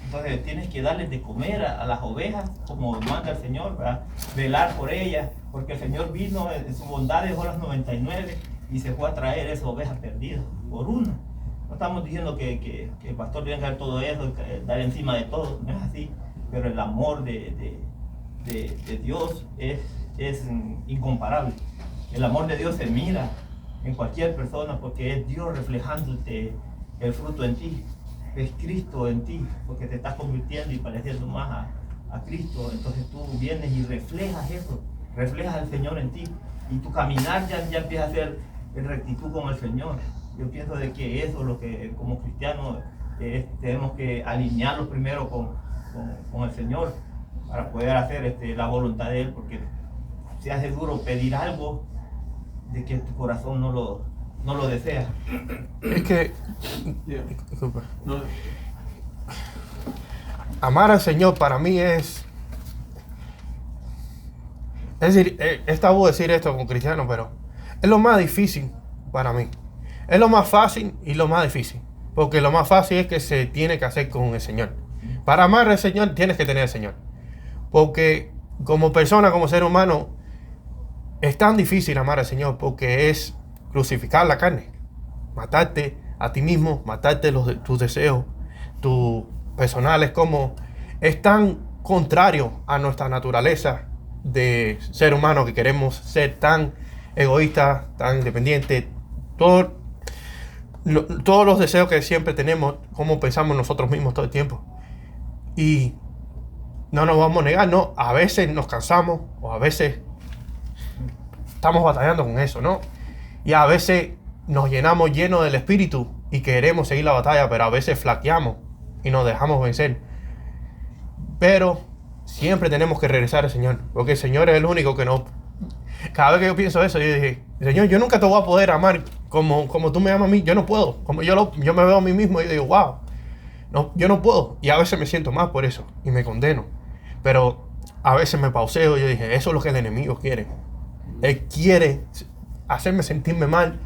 Entonces tienes que darles de comer a las ovejas como manda el Señor, ¿verdad? Velar por ellas, porque el Señor vino en su bondad, dejó las 99 y se fue a traer esa oveja perdida por una. No estamos diciendo que el pastor tiene que hacer todo eso, dar encima de todo, no es así, pero el amor de Dios es incomparable. El amor de Dios se mira en cualquier persona porque es Dios reflejándote el fruto en ti, es Cristo en ti, porque te estás convirtiendo y pareciendo más a Cristo. Entonces tú vienes y reflejas eso, reflejas al Señor en ti y tu caminar ya empieza a ser en rectitud con el Señor. Yo pienso de que eso es lo que como cristianos tenemos que alinearlos primero con el Señor para poder hacer la voluntad de Él, porque se hace duro pedir algo de que tu corazón no lo desea. Es que, Yeah. disculpa, No, amar al Señor para mí es decir, es tabú decir esto como cristiano, pero es lo más difícil para mí. Es lo más fácil y lo más difícil, porque lo más fácil es que se tiene que hacer con el Señor. Para amar al Señor tienes que tener al Señor, porque como persona, como ser humano, es tan difícil amar al Señor, porque es crucificar la carne, matarte a ti mismo, matarte tus deseos, tus personales, como es tan contrario a nuestra naturaleza de ser humano, que queremos ser tan egoísta, tan independiente, todos los deseos que siempre tenemos, como pensamos nosotros mismos todo el tiempo. Y no nos vamos a negar, ¿no? A veces nos cansamos o a veces estamos batallando con eso, ¿no? Y a veces nos llenamos llenos del Espíritu y queremos seguir la batalla, pero a veces flaqueamos y nos dejamos vencer. Pero siempre tenemos que regresar al Señor, porque el Señor es el único que no... Cada vez que yo pienso eso, yo dije, Señor, yo nunca te voy a poder amar como tú me amas a mí. Yo no puedo. Como yo me veo a mí mismo y yo digo, wow, no, yo no puedo. Y a veces me siento mal por eso y me condeno. Pero a veces me pauseo y yo dije, eso es lo que el enemigo quiere. Él quiere hacerme sentirme mal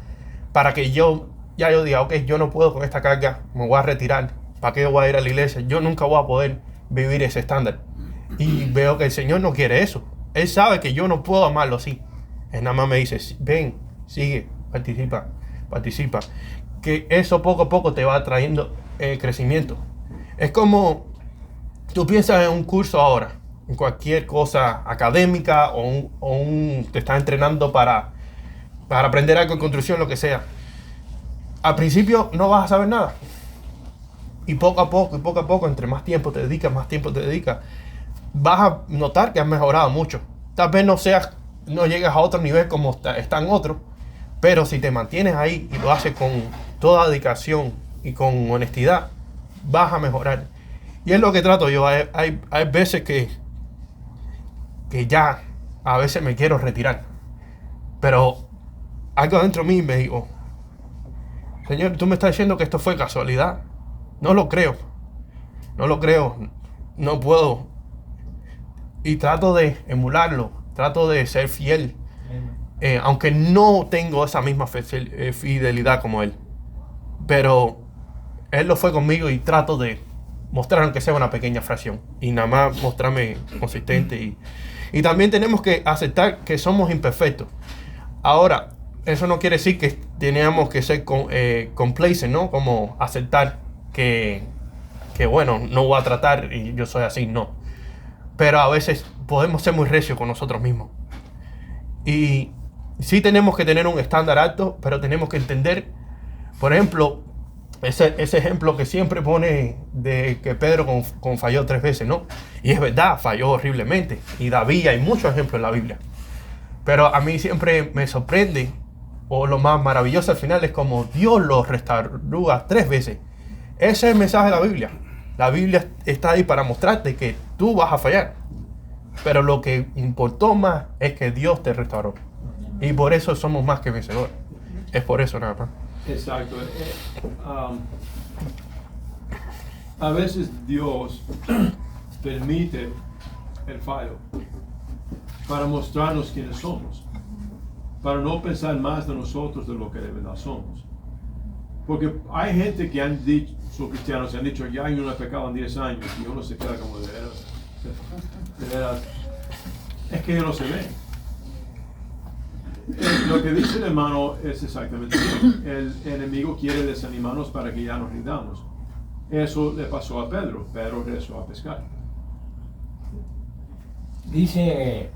para que yo diga, ok, yo no puedo con esta carga, me voy a retirar. ¿Para qué yo voy a ir a la iglesia? Yo nunca voy a poder vivir ese estándar. Y veo que el Señor no quiere eso. Él sabe que yo no puedo amarlo así. Él nada más me dice, ven, sigue, participa. Que eso poco a poco te va trayendo crecimiento. Es como tú piensas en un curso ahora, en cualquier cosa académica te estás entrenando para aprender algo en construcción, lo que sea. Al principio no vas a saber nada. Y poco a poco, entre más tiempo te dedicas, vas a notar que has mejorado mucho. Tal vez no llegas a otro nivel como están otros, pero si te mantienes ahí y lo haces con toda dedicación y con honestidad, vas a mejorar. Y es lo que trato yo. Hay veces que ya a veces me quiero retirar, pero algo dentro de mí me digo, Señor, tú me estás diciendo que esto fue casualidad. No lo creo, no puedo. Y trato de emularlo, trato de ser fiel, aunque no tengo esa misma fidelidad como él. Pero él lo fue conmigo y trato de mostrar aunque sea una pequeña fracción. Y nada más mostrarme consistente. Y también tenemos que aceptar que somos imperfectos. Ahora, eso no quiere decir que tenemos que ser complacent, ¿no? Como aceptar que bueno, no voy a tratar y yo soy así, no. Pero a veces podemos ser muy recios con nosotros mismos. Y sí tenemos que tener un estándar alto, pero tenemos que entender, por ejemplo, ese ejemplo que siempre pone de que Pedro falló 3 veces, ¿no? Y es verdad, falló horriblemente. Y David, hay muchos ejemplos en la Biblia. Pero a mí siempre me sorprende, o lo más maravilloso al final es como Dios lo restaura 3 veces. Ese es el mensaje de la Biblia. La Biblia está ahí para mostrarte que tú vas a fallar. Pero lo que importó más es que Dios te restauró. Y por eso somos más que vencedores. Es por eso nada más. Exacto. A veces Dios permite el fallo para mostrarnos quiénes somos. Para no pensar más de nosotros de lo que de verdad somos. Porque hay gente que han dicho, son cristianos, se han dicho, ya hay un pecado en 10 años, y uno se queda como de veras. Es que no se ve. Lo que dice el hermano es exactamente eso. El enemigo quiere desanimarnos para que ya nos rindamos. Eso le pasó a Pedro. Pedro regresó a pescar. Dice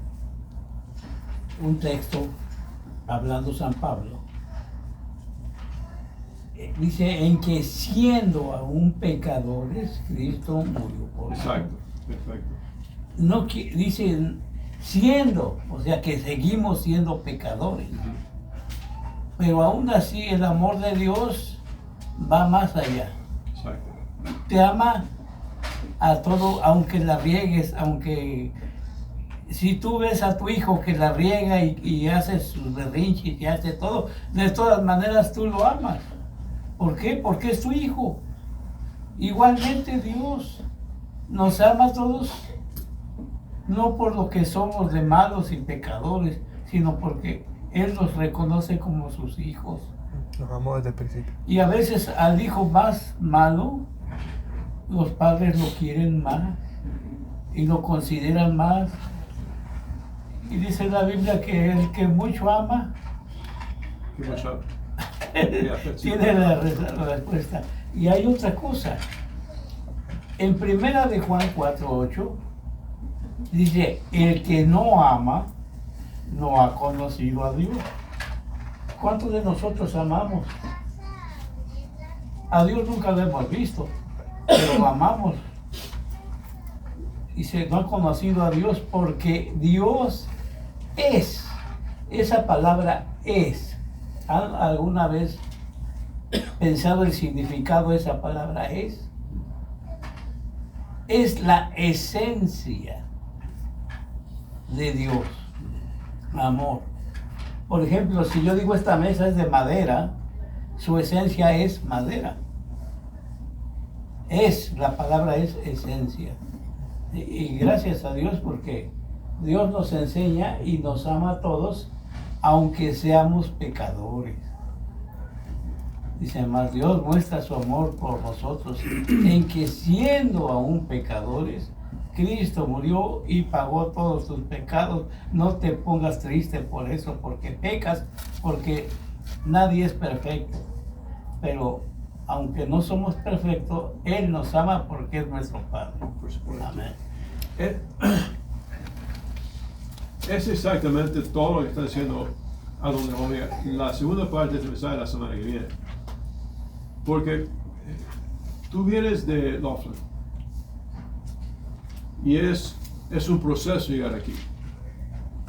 un texto, hablando San Pablo, dice, en que siendo aún pecadores, Cristo murió por nosotros. Exacto, perfecto. No dice siendo, o sea que seguimos siendo pecadores. Pero aún así el amor de Dios va más allá. Exacto. Te ama a todo, aunque la riegues, aunque si tú ves a tu hijo que la riega y hace sus berrinches y hace todo, de todas maneras tú lo amas. ¿Por qué? Porque es tu hijo. Igualmente Dios nos ama a todos, no por lo que somos de malos y pecadores, sino porque Él nos reconoce como sus hijos. Nos amó desde el principio. Y a veces al hijo más malo, los padres lo quieren más y lo consideran más. Y dice la Biblia que el que mucho ama tiene la respuesta. Y hay otra cosa. En 1 de Juan 4:8 dice, el que no ama no ha conocido a Dios. ¿Cuántos de nosotros amamos? A Dios nunca lo hemos visto, pero lo amamos. Dice, no ha conocido a Dios porque Dios es. Esa palabra es. ¿Han alguna vez pensado el significado de esa palabra es? Es la esencia de Dios. Amor. Por ejemplo, si yo digo esta mesa es de madera, su esencia es madera. La palabra es esencia. Y gracias a Dios porque Dios nos enseña y nos ama a todos, aunque seamos pecadores. Dice, más Dios muestra su amor por nosotros, en que siendo aún pecadores, Cristo murió y pagó todos tus pecados. No te pongas triste por eso, porque pecas, porque nadie es perfecto. Pero aunque no somos perfectos, Él nos ama porque es nuestro Padre. Por supuesto. Amén. Es exactamente todo lo que está diciendo a donde voy a la segunda parte de este mensaje de la semana que viene. Porque tú vienes de Laughlin y es un proceso llegar aquí.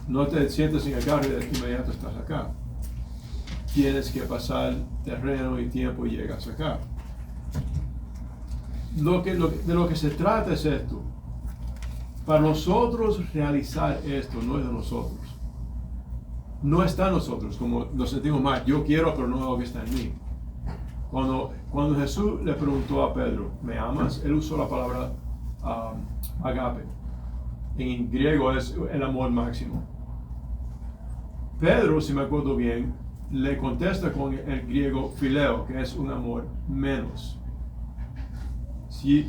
No te sientes en el carro y de inmediato estás acá. Tienes que pasar terreno y tiempo y llegas acá. De lo que se trata es esto. Para nosotros realizar esto no es de nosotros. No está en nosotros, como nos sentimos mal. Yo quiero, pero no es lo que está en mí. Cuando Jesús le preguntó a Pedro, ¿me amas? Él usó la palabra agape. En griego es el amor máximo. Pedro, si me acuerdo bien, le contesta con el griego phileo, que es un amor menos. Si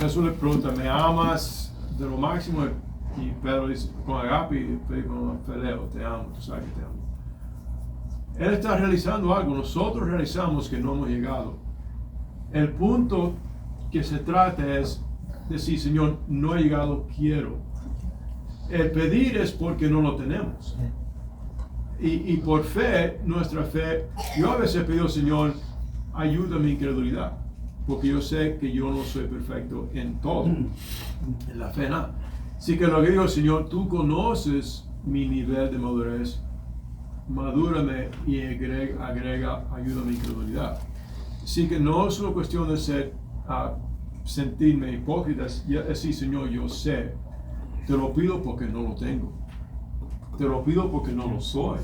Jesús le pregunta, ¿me amas de lo máximo? Y Pedro dice, con agape, y Pedro con phileo, te amo, tú sabes que te amo. Él está realizando algo, nosotros realizamos que no hemos llegado. El punto que se trata es decir, Señor, no he llegado, quiero. El pedir es porque no lo tenemos. Y por fe, nuestra fe, yo a veces pido, Señor, ayuda a mi incredulidad, porque yo sé que yo no soy perfecto en todo, en la fe nada. Así que lo que digo, Señor, tú conoces mi nivel de madurez, madúrame y agrega ayuda a mi incredulidad. Así que no es una cuestión de sentirme hipócrita, es decir, Señor, yo sé, te lo pido porque no lo tengo, te lo pido porque no lo soy,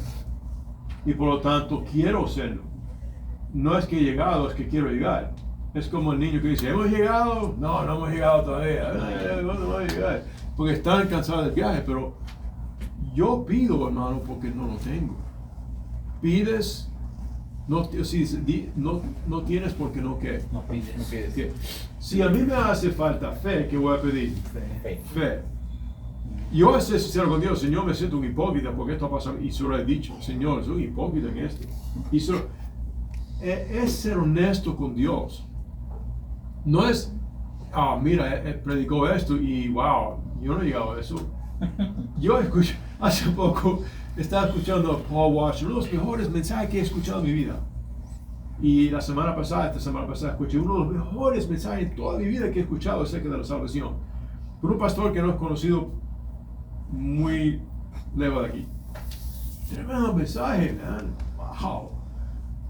y por lo tanto quiero serlo. No es que he llegado, es que quiero llegar. Es como el niño que dice, ¿hemos llegado? No, no hemos llegado todavía. ¿Cuándo vamos a llegar? Porque están cansados del viaje, pero yo pido, hermano, porque no lo tengo. Pides, no tienes porque no qué. No pides. ¿Qué? Si a mí me hace falta fe, ¿qué voy a pedir? Fe. Yo a veces sincero con Dios, Señor, me siento un hipócrita porque esto ha pasado, y se lo he dicho, Señor, soy un hipócrita en esto. Y es ser honesto con Dios. No es, mira, predicó esto y wow, yo no he llegado a eso. Yo escuché, hace poco estaba escuchando a Paul Washer, uno de los mejores mensajes que he escuchado en mi vida. Y esta semana pasada, escuché uno de los mejores mensajes en toda mi vida que he escuchado acerca de la salvación. Por un pastor que no es conocido muy lejos de aquí. Tremendo mensaje, man. Wow.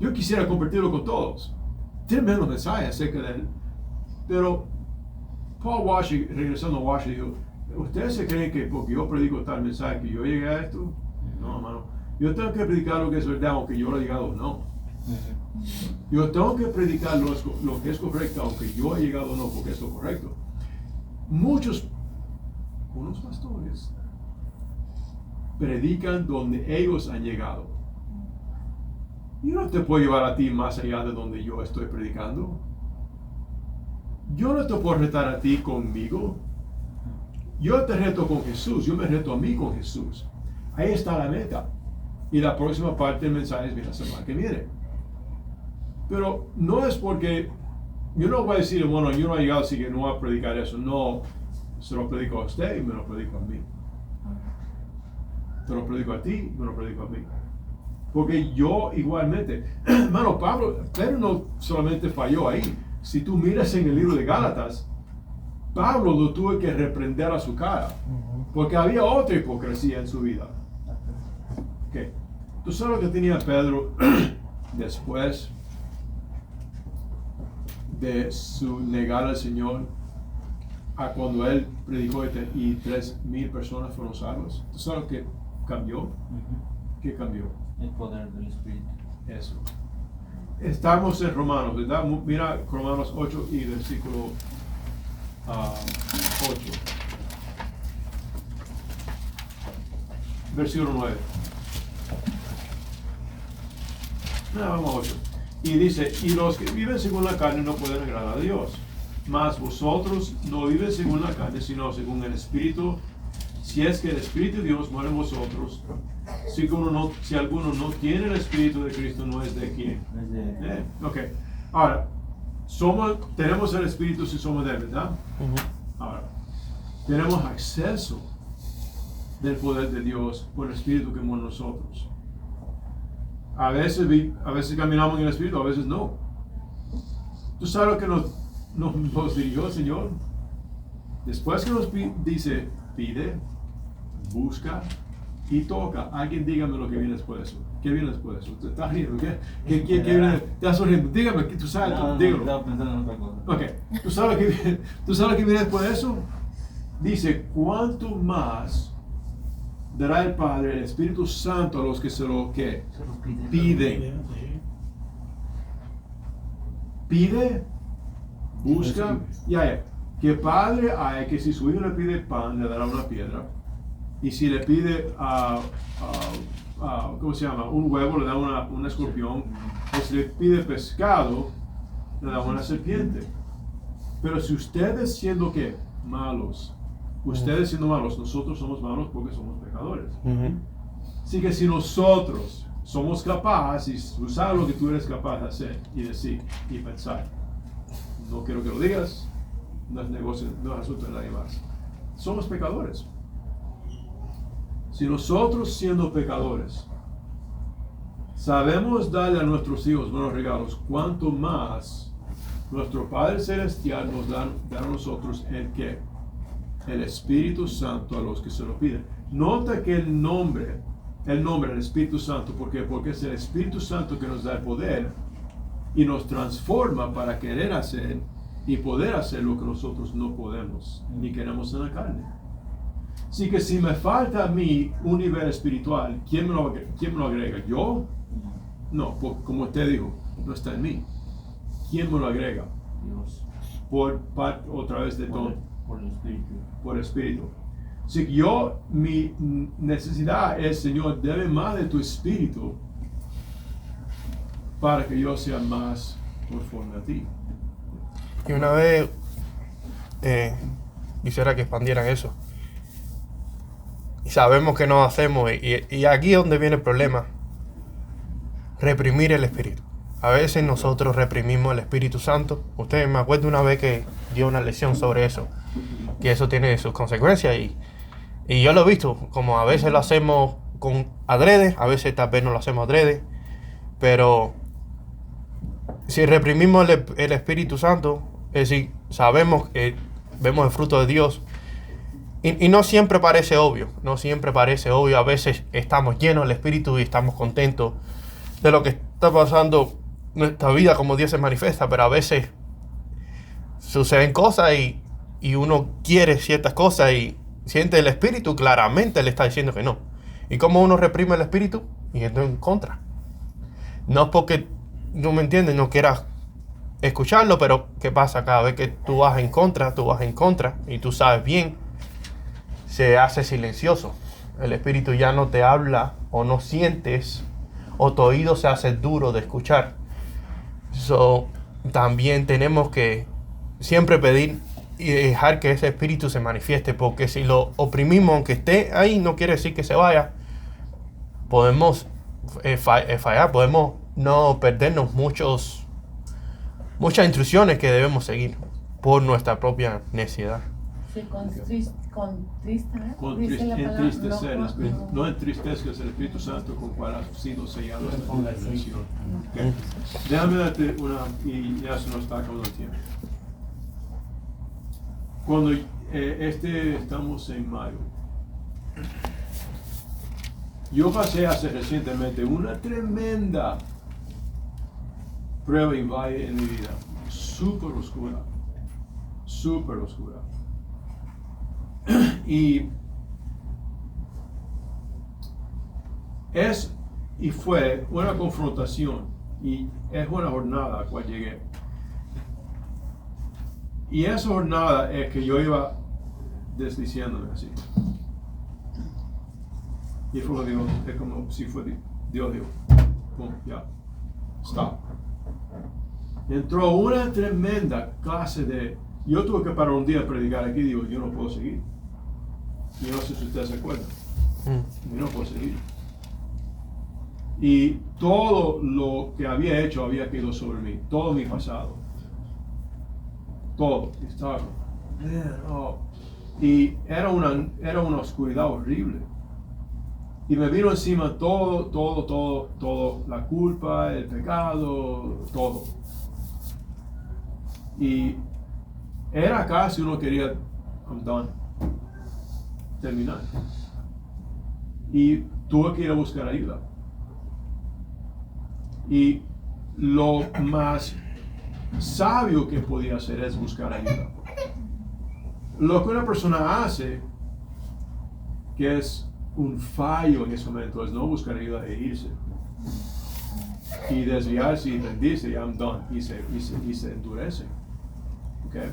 Yo quisiera compartirlo con todos. Tremendo mensaje acerca de él. Pero Paul Washer, regresando a Washer, dijo, ¿ustedes se creen que porque yo predico tal mensaje que yo llegué a esto? No, hermano. Yo tengo que predicar lo que es verdad, aunque yo lo he llegado o no. Yo tengo que predicar lo que es correcto, aunque yo he llegado o no, porque es lo correcto. Unos pastores predican donde ellos han llegado. Yo no te puedo llevar a ti más allá de donde yo estoy predicando. Yo no te puedo retar a ti conmigo. Yo te reto con Jesús, yo me reto a mí con Jesús. Ahí está la meta. Y la próxima parte del mensaje es la semana que viene. Pero no es porque yo no voy a decir, bueno, yo no he llegado, así que no voy a predicar eso. No, se lo predico a usted y me lo predico a mí. te lo predico a ti, me lo predico a mí. Porque yo igualmente, hermano Pedro no solamente falló ahí. Si tú miras en el libro de Gálatas, Pablo lo tuvo que reprender a su cara, porque había otra hipocresía en su vida. ¿Qué? ¿Tú sabes lo que tenía Pedro después de su negar al Señor, a cuando él predicó y 3,000 personas fueron salvas? ¿Tú sabes lo que cambió? ¿Qué cambió? El poder del Espíritu. Eso. Estamos en Romanos, ¿verdad? Mira Romanos 8 y versículo 8. Versículo 9. Vamos a 8. Y dice, y los que viven según la carne no pueden agradar a Dios. Mas vosotros no viven según la carne, sino según el Espíritu. Si es que el Espíritu de Dios mora en vosotros, si alguno no tiene el Espíritu de Cristo, no es de quién. Ok. Ahora, tenemos el Espíritu si somos de él, ¿verdad? Ahora, tenemos acceso del poder de Dios por el Espíritu que mora en nosotros. A veces caminamos en el Espíritu, a veces no. ¿Tú sabes lo que nos dirigió el Señor? Después que nos dice, pide, busca y toca. Alguien dígame lo que viene después de eso. ¿Qué viene después de eso? ¿Te estás riendo? ¿Qué viene? ¿Te estás sonriendo? Dígame, tú sabes, dígalo. Estaba pensando en otra cosa. Ok, ¿tú sabes lo que viene después de eso? Dice, ¿cuánto más dará el Padre el Espíritu Santo a los que se lo piden? Pide, busca, ¿qué padre hay que si su hijo le pide pan, le dará una piedra? Y si le pide, ¿cómo se llama? Un huevo, le da un escorpión. O si le pide pescado, le da una serpiente. Pero si ustedes siendo ¿qué? Malos, nosotros somos malos porque somos pecadores. Así que si nosotros somos capaces de usar lo que tú eres capaz de hacer y decir y pensar, no quiero que lo digas, no es negocio, no es asunto de nadie más. Somos pecadores. Si nosotros siendo pecadores sabemos darle a nuestros hijos buenos regalos, cuánto más nuestro Padre Celestial nos da a nosotros el Espíritu Santo a los que se lo piden. Nota que el nombre del Espíritu Santo, porque es el Espíritu Santo que nos da el poder y nos transforma para querer hacer y poder hacer lo que nosotros no podemos ni queremos en la carne. Así que si me falta a mí un nivel espiritual, ¿quién me lo agrega? ¿Yo? No, porque como usted dijo, no está en mí. ¿Quién me lo agrega? Dios. Otra vez de todo. Por el Espíritu. Por el Espíritu. Así que mi necesidad es, Señor, dame más de tu Espíritu para que yo sea más conforme a ti. Y una vez quisiera que expandieran eso. Y sabemos que no hacemos, y aquí es donde viene el problema. Reprimir el Espíritu. A veces nosotros reprimimos el Espíritu Santo. Ustedes me acuerdo una vez que dio una lección sobre eso, que eso tiene sus consecuencias, y yo lo he visto, como a veces lo hacemos con adrede, a veces tal vez no lo hacemos adrede, pero si reprimimos el Espíritu Santo, es decir, sabemos que vemos el fruto de Dios, y no siempre parece obvio, a veces estamos llenos del Espíritu y estamos contentos de lo que está pasando en nuestra vida, como Dios se manifiesta, pero a veces suceden cosas y uno quiere ciertas cosas y siente el Espíritu, claramente le está diciendo que no. ¿Y cómo uno reprime el Espíritu? Yendo en contra. No es porque, no me entiendes, no quieras escucharlo, pero ¿qué pasa? Cada vez que tú vas en contra y tú sabes bien, se hace silencioso. El Espíritu ya no te habla o no sientes, o tu oído se hace duro de escuchar. También tenemos que siempre pedir y dejar que ese Espíritu se manifieste, porque si lo oprimimos, aunque esté ahí, no quiere decir que se vaya. Podemos fallar, podemos no perdernos muchas instrucciones que debemos seguir por nuestra propia necesidad. Contrista, ¿eh? Dice la palabra, entristecer el no, Espíritu. no. No entristezcas el Espíritu Santo con cual has sido sellado hasta la redención. Okay. Déjame darte una, y ya se nos está acabando el tiempo. Cuando estamos en mayo, yo pasé hace recientemente una tremenda prueba y valle en mi vida, súper oscura. Y fue una confrontación, y es una jornada a la cual llegué. Y esa jornada es que yo iba desliciándome así. Y fue como Dios, es como si fue Dios dijo, pum, ya, stop. Entró una tremenda clase de, yo tuve que parar un día a predicar aquí, digo, yo no puedo seguir. Y no sé si ustedes se acuerdan, yo no puedo seguir. Y todo lo que había hecho había caído sobre mí, todo mi pasado. Todo, estaba, oh. Y era una oscuridad horrible. Y me vino encima todo, la culpa, el pecado, todo. Y era casi uno quería, I'm done, terminar. Y tuve que ir a buscar ayuda. Y lo más sabio que podía hacer es buscar ayuda. Lo que una persona hace, que es un fallo en ese momento, es no buscar ayuda e irse. Y desviarse y rendirse, y I'm done, y se endurece. Okay.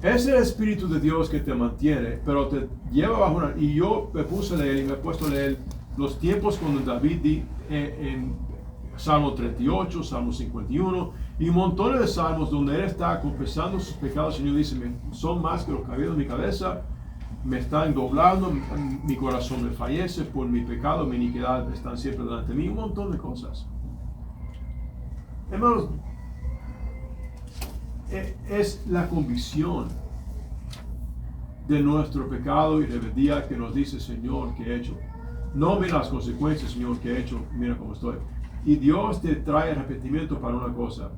Es el Espíritu de Dios que te mantiene, pero te lleva bajo una... Y yo me puse a leer y me he puesto a leer los tiempos cuando David en Salmo 38, Salmo 51 y montones de salmos donde él está confesando sus pecados. El Señor dice, son más que los cabellos de mi cabeza, me están doblando, mi corazón me fallece por mi pecado, mi iniquidad están siempre delante de mí, un montón de cosas. Hermanos, es la convicción de nuestro pecado y rebeldía que nos dice, Señor, ¿qué he hecho? No mira las consecuencias, Señor, ¿qué he hecho? Mira cómo estoy. Y Dios te trae arrepentimiento para una cosa.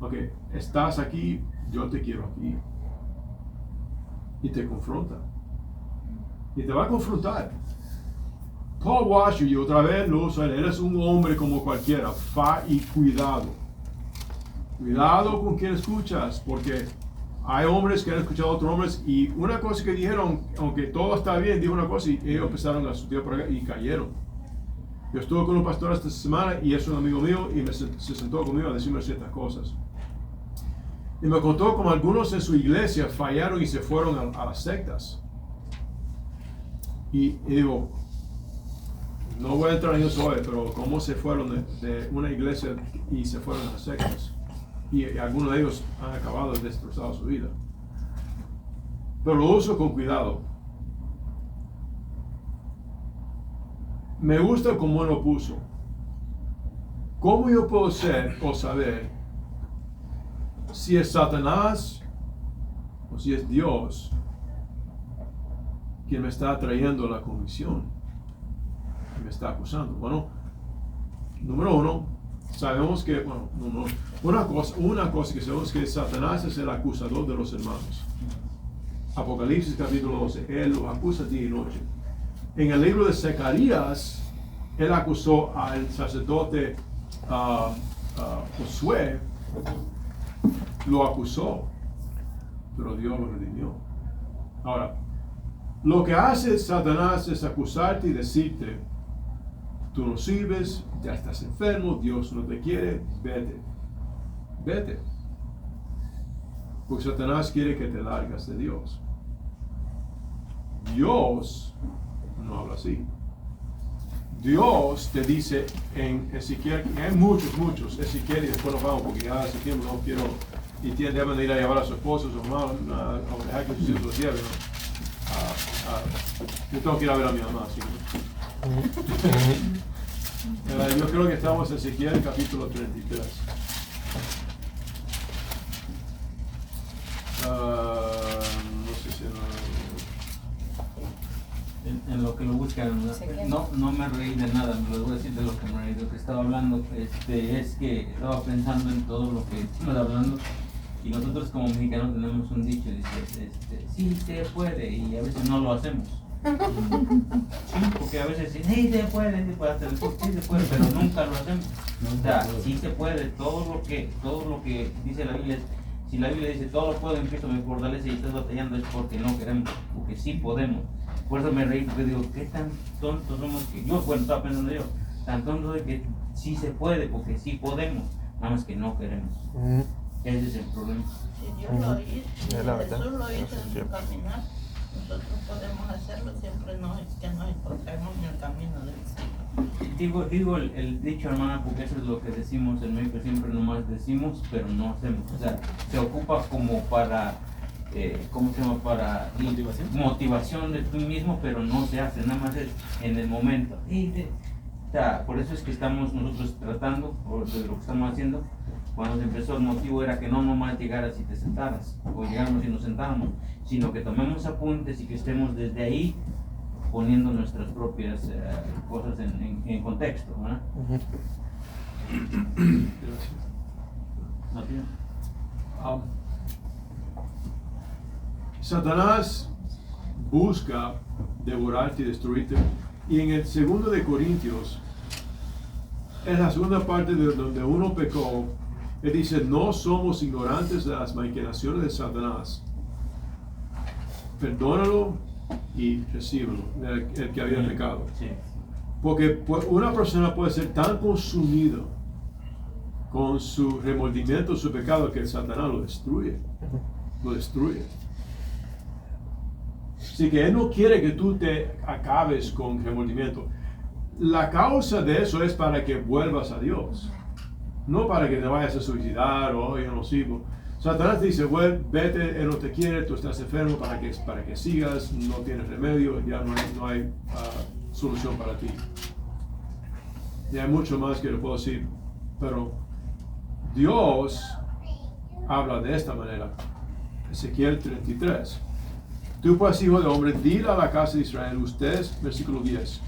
Ok, estás aquí, yo te quiero aquí. Y te confronta. Y te va a confrontar. Paul Washer, y otra vez lo usa, eres un hombre como cualquiera. Y cuidado. Cuidado con quien escuchas, porque hay hombres que han escuchado a otros hombres y una cosa que dijeron, aunque todo está bien, dijo una cosa y ellos empezaron a subir por acá y cayeron. Yo estuve con un pastor esta semana y es un amigo mío y se sentó conmigo a decirme ciertas cosas. Y me contó como algunos en su iglesia fallaron y se fueron a las sectas. Y digo, no voy a entrar en eso hoy, pero cómo se fueron de una iglesia y se fueron a las sectas. Y algunos de ellos han acabado de destrozar su vida. Pero lo uso con cuidado. Me gusta cómo él lo puso. ¿Cómo yo puedo ser o saber si es Satanás o si es Dios quien me está trayendo la convicción y me está acusando? Bueno, número uno, sabemos que, bueno, una cosa que sabemos que Satanás es el acusador de los hermanos. Apocalipsis capítulo 12, él los acusa día y noche. En el libro de Zacarías, él acusó al sacerdote Josué, lo acusó, pero Dios lo redimió. Ahora, lo que hace Satanás es acusarte y decirte, tú no sirves, ya estás enfermo, Dios no te quiere, vete. Porque Satanás quiere que te largas de Dios. Dios no habla así. Dios te dice en Ezequiel, hay muchos, Ezequiel, y después nos vamos, porque ya hace tiempo no quiero, y deben de ir a llevar a su esposo, a su mamá, a dejar que sus hijos los lleven. Yo tengo que ir a ver a mi mamá, ¿sí? Yo creo que estamos en Ezequiel capítulo 33. No sé si en lo que lo buscan, no me reí de nada, me lo voy a decir de lo que me reí, de lo que estaba hablando, es que estaba pensando en todo lo que estamos hablando, y nosotros como mexicanos tenemos un dicho, dice, sí se puede, y a veces no lo hacemos. Sí, porque a veces sí se puede hacer, sí se puede, pero nunca lo hacemos. O sea, sí se puede, todo lo que dice la Biblia, si la Biblia dice todo lo puedo en Cristo me fortalece y estás batallando es porque no queremos, porque sí podemos. Por eso me reí, porque digo, qué tan tontos somos que yo, bueno, estaba pensando yo, tan tontos de que sí se puede, porque sí podemos, nada más que no queremos. Ese es el problema. Si Dios lo hizo, si Es la verdad. Jesús lo hizo Eso es en su cierto. caminar, nosotros podemos hacerlo siempre que nos encontremos en el camino del Señor. Digo el dicho, hermana, porque eso es lo que decimos en México, siempre nomás decimos, pero no hacemos. O sea, se ocupa como para, ¿cómo se llama? Para motivación de tú mismo, pero no se hace, nada más es en el momento. O sea, por eso es que estamos nosotros tratando, o de lo que estamos haciendo, cuando se empezó el motivo era que no nomás llegaras y te sentaras, o llegáramos y nos sentáramos, sino que tomemos apuntes y que estemos desde ahí poniendo nuestras propias cosas en contexto, ¿verdad? ¿No, tío? Satanás busca devorarte y destruirte. Y en el 2 de Corintios, en la segunda parte de donde uno pecó, él dice, no somos ignorantes de las maquinaciones de Satanás. Perdónalo y recíbelo, el que había pecado. Sí. Porque una persona puede ser tan consumido con su remordimiento, su pecado, que el Satanás lo destruye. Lo destruye. Así que Él no quiere que tú te acabes con remordimiento. La causa de eso es para que vuelvas a Dios. No para que te vayas a suicidar o yo no sirvo. Satanás dice, bueno, vete, Él no te quiere, tú estás enfermo para que sigas, no tienes remedio, ya no hay solución para ti. Y hay mucho más que le puedo decir, pero Dios habla de esta manera. Ezequiel 33. Tú pues, hijo de hombre, dile a la casa de Israel, ustedes, versículo 10.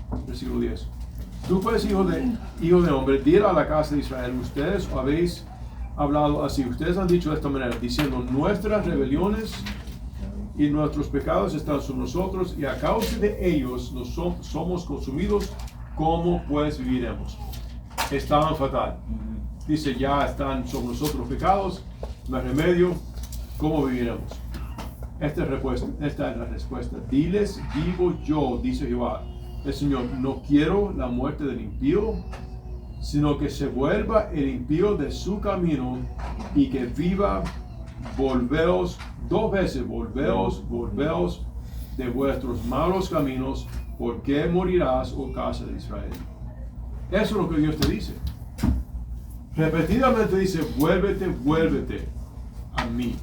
Tú pues, hijo de hombre, dile a la casa de Israel, ustedes habéis hablado así, ustedes han dicho de esta manera, diciendo, nuestras rebeliones y nuestros pecados están sobre nosotros, y a causa de ellos somos consumidos, ¿cómo pues viviremos? Estaban fatal. Dice, ya están sobre nosotros los pecados, no hay remedio, ¿cómo viviremos? Esta es la respuesta. Diles, vivo yo, dice Jehová, el Señor, no quiero la muerte del impío, sino que se vuelva el impío de su camino y que viva. Volveos 2 veces, volveos de vuestros malos caminos, porque morirás, oh casa de Israel. Eso es lo que Dios te dice. Repetidamente dice, vuélvete a mí,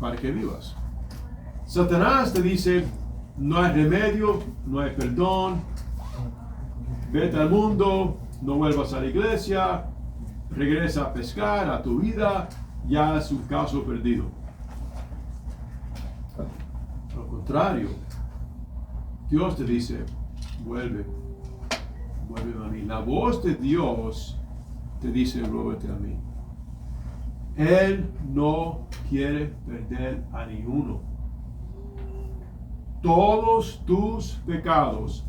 para que vivas. Satanás te dice, no hay remedio, no hay perdón, vete al mundo, no vuelvas a la iglesia, regresa a pescar, a tu vida, ya es un caso perdido. Al contrario, Dios te dice, vuelve a mí. La voz de Dios te dice, vuélvete a mí. Él no quiere perder a ninguno. Todos tus pecados,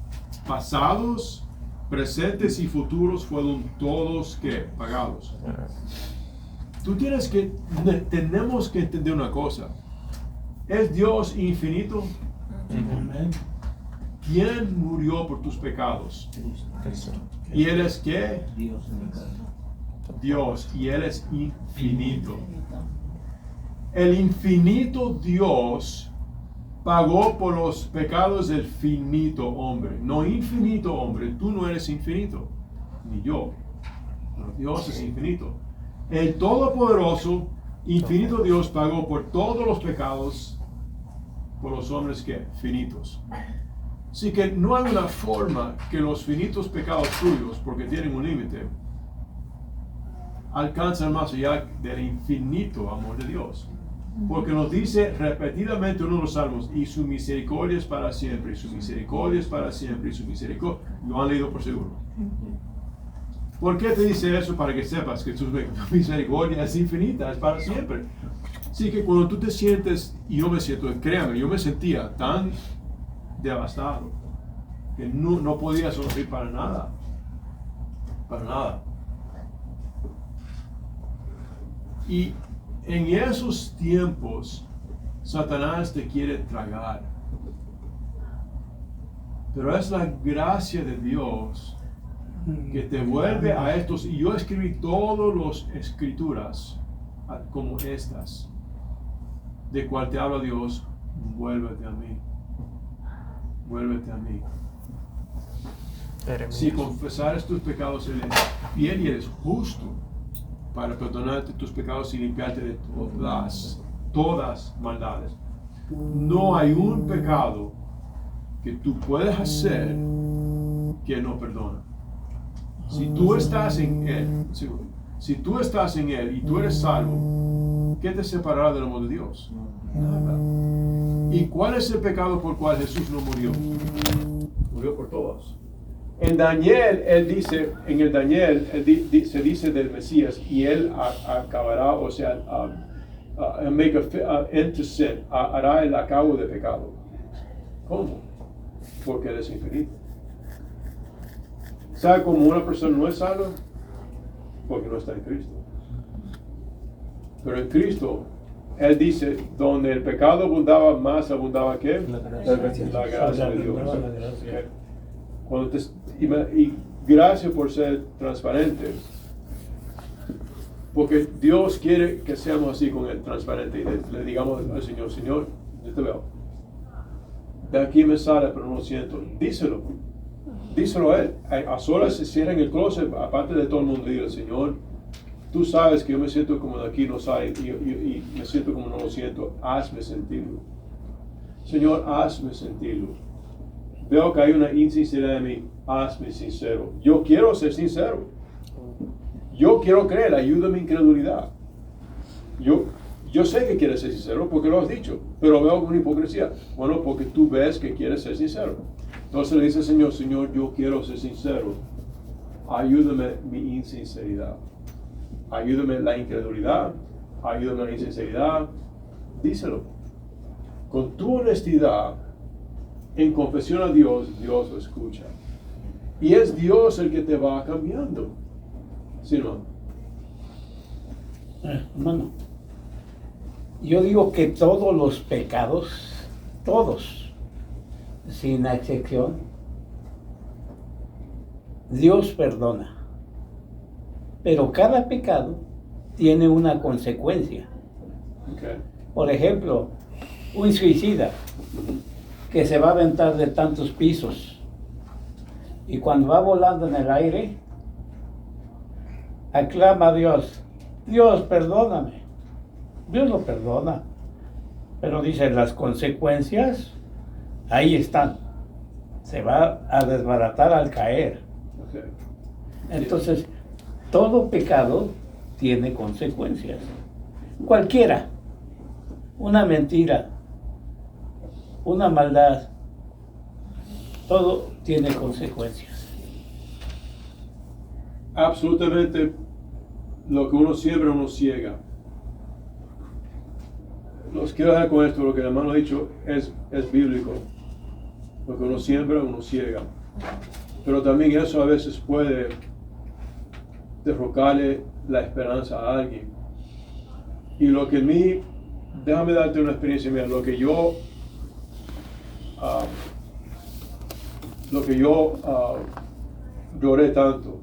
pasados, presentes y futuros, fueron todos ¿qué? Pagados. Tenemos que entender una cosa. ¿Es Dios infinito? ¿Quién murió por tus pecados? ¿Y Él es qué? Dios, y Él es infinito. El infinito Dios pagó por los pecados del finito hombre. No infinito hombre, tú no eres infinito, ni yo. Pero Dios es infinito. El todopoderoso, infinito Dios pagó por todos los pecados por los hombres que finitos. Así que no hay una forma que los finitos pecados tuyos, porque tienen un límite, alcanzan más allá del infinito amor de Dios. Porque nos dice repetidamente uno de los salmos, y su misericordia es para siempre, y su misericordia es para siempre, y su misericordia. Lo han leído por seguro. ¿Por qué te dice eso? Para que sepas que tu misericordia es infinita, es para siempre. Así que cuando tú te sientes, y yo me siento, créanme, yo me sentía tan devastado que no podía sonreír para nada. Para nada. Y en esos tiempos, Satanás te quiere tragar. Pero es la gracia de Dios que te vuelve a estos. Y yo escribí todas las escrituras como estas, de cual te habla Dios: vuélvete a mí. Vuélvete a mí. Si confesares tus pecados, Él es fiel y eres justo para perdonarte tus pecados y limpiarte de todas maldades. No hay un pecado que tú puedas hacer que no perdona. Si tú estás en Él, si tú estás en Él y tú eres salvo, ¿qué te separará del amor de Dios? Nada. ¿Y cuál es el pecado por el cual Jesús no murió? Murió por todos. En Daniel, se dice del Mesías, y él acabará, o sea, make a end to sin, hará el acabo de pecado. ¿Cómo? Porque él es infinito. ¿Sabe cómo una persona no es salva? Porque no está en Cristo. Pero en Cristo, él dice, donde el pecado abundaba, más abundaba ¿qué? La gracia de Dios. Okay. Y gracias por ser transparente, porque Dios quiere que seamos así con Él, transparente, y le digamos al Señor: Señor, yo te veo, de aquí me sale pero no lo siento. Díselo a Él, a solas se cierra en el closet, aparte de todo el mundo, y dile: Señor, tú sabes que yo me siento como de aquí no sale, y me siento como no lo siento, hazme sentirlo. Señor, hazme sentirlo. Veo que hay una insinceridad en mí, hazme sincero. Yo quiero ser sincero. Yo quiero creer, ayuda a mi incredulidad. Yo sé que quieres ser sincero porque lo has dicho, pero veo una hipocresía. Bueno, porque tú ves que quieres ser sincero. Entonces le dice: Señor, yo quiero ser sincero. Ayúdame mi insinceridad. Ayúdame la incredulidad. Ayúdame la insinceridad. Díselo. Con tu honestidad, en confesión a Dios, Dios lo escucha. Y es Dios el que te va cambiando. ¿Sí, no? Hermano, yo digo que todos los pecados, todos, sin excepción, Dios perdona. Pero cada pecado tiene una consecuencia. Okay. Por ejemplo, un suicida que se va a aventar de tantos pisos y cuando va volando en el aire aclama a Dios: Dios, perdóname. Dios lo perdona, pero dice: las consecuencias ahí están, se va a desbaratar al caer. Okay. Entonces todo pecado tiene consecuencias, cualquiera. Una mentira, una maldad, todo tiene consecuencias. Absolutamente, lo que uno siembra, uno ciega. Los quiero dejar con esto: lo que el hermano ha dicho es bíblico. Lo que uno siembra, uno ciega. Pero también eso a veces puede derrocarle la esperanza a alguien. Y lo que déjame darte una experiencia mía. Lo que yo lloré tanto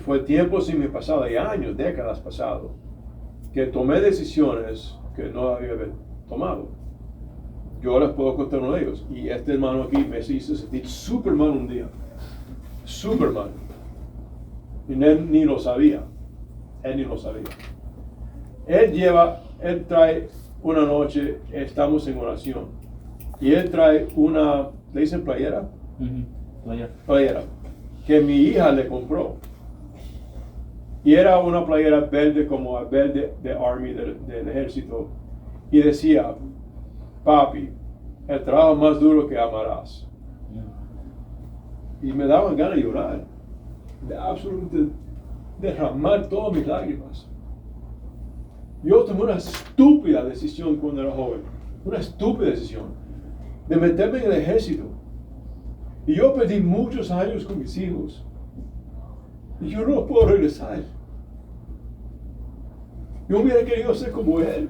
fue tiempos en mi pasado, y años, décadas pasado, que tomé decisiones que no debía haber tomado. Yo les puedo contar uno de ellos, y este hermano aquí me hizo sentir súper mal un día, súper mal, y él ni lo sabía. Él trae una noche, estamos en oración, y él trae una, ¿le dicen playera? Playera, que mi hija le compró. Y era una playera verde, como verde de Army, del ejército. y decía, papi, el trabajo más duro que amarás. Y me daban ganas de llorar, de absolutamente derramar todas mis lágrimas. Yo tomé una estúpida decisión cuando era joven, una estúpida decisión, de meterme en el ejército. Y yo perdí muchos años con mis hijos. Y yo no puedo regresar. Yo hubiera querido ser como él.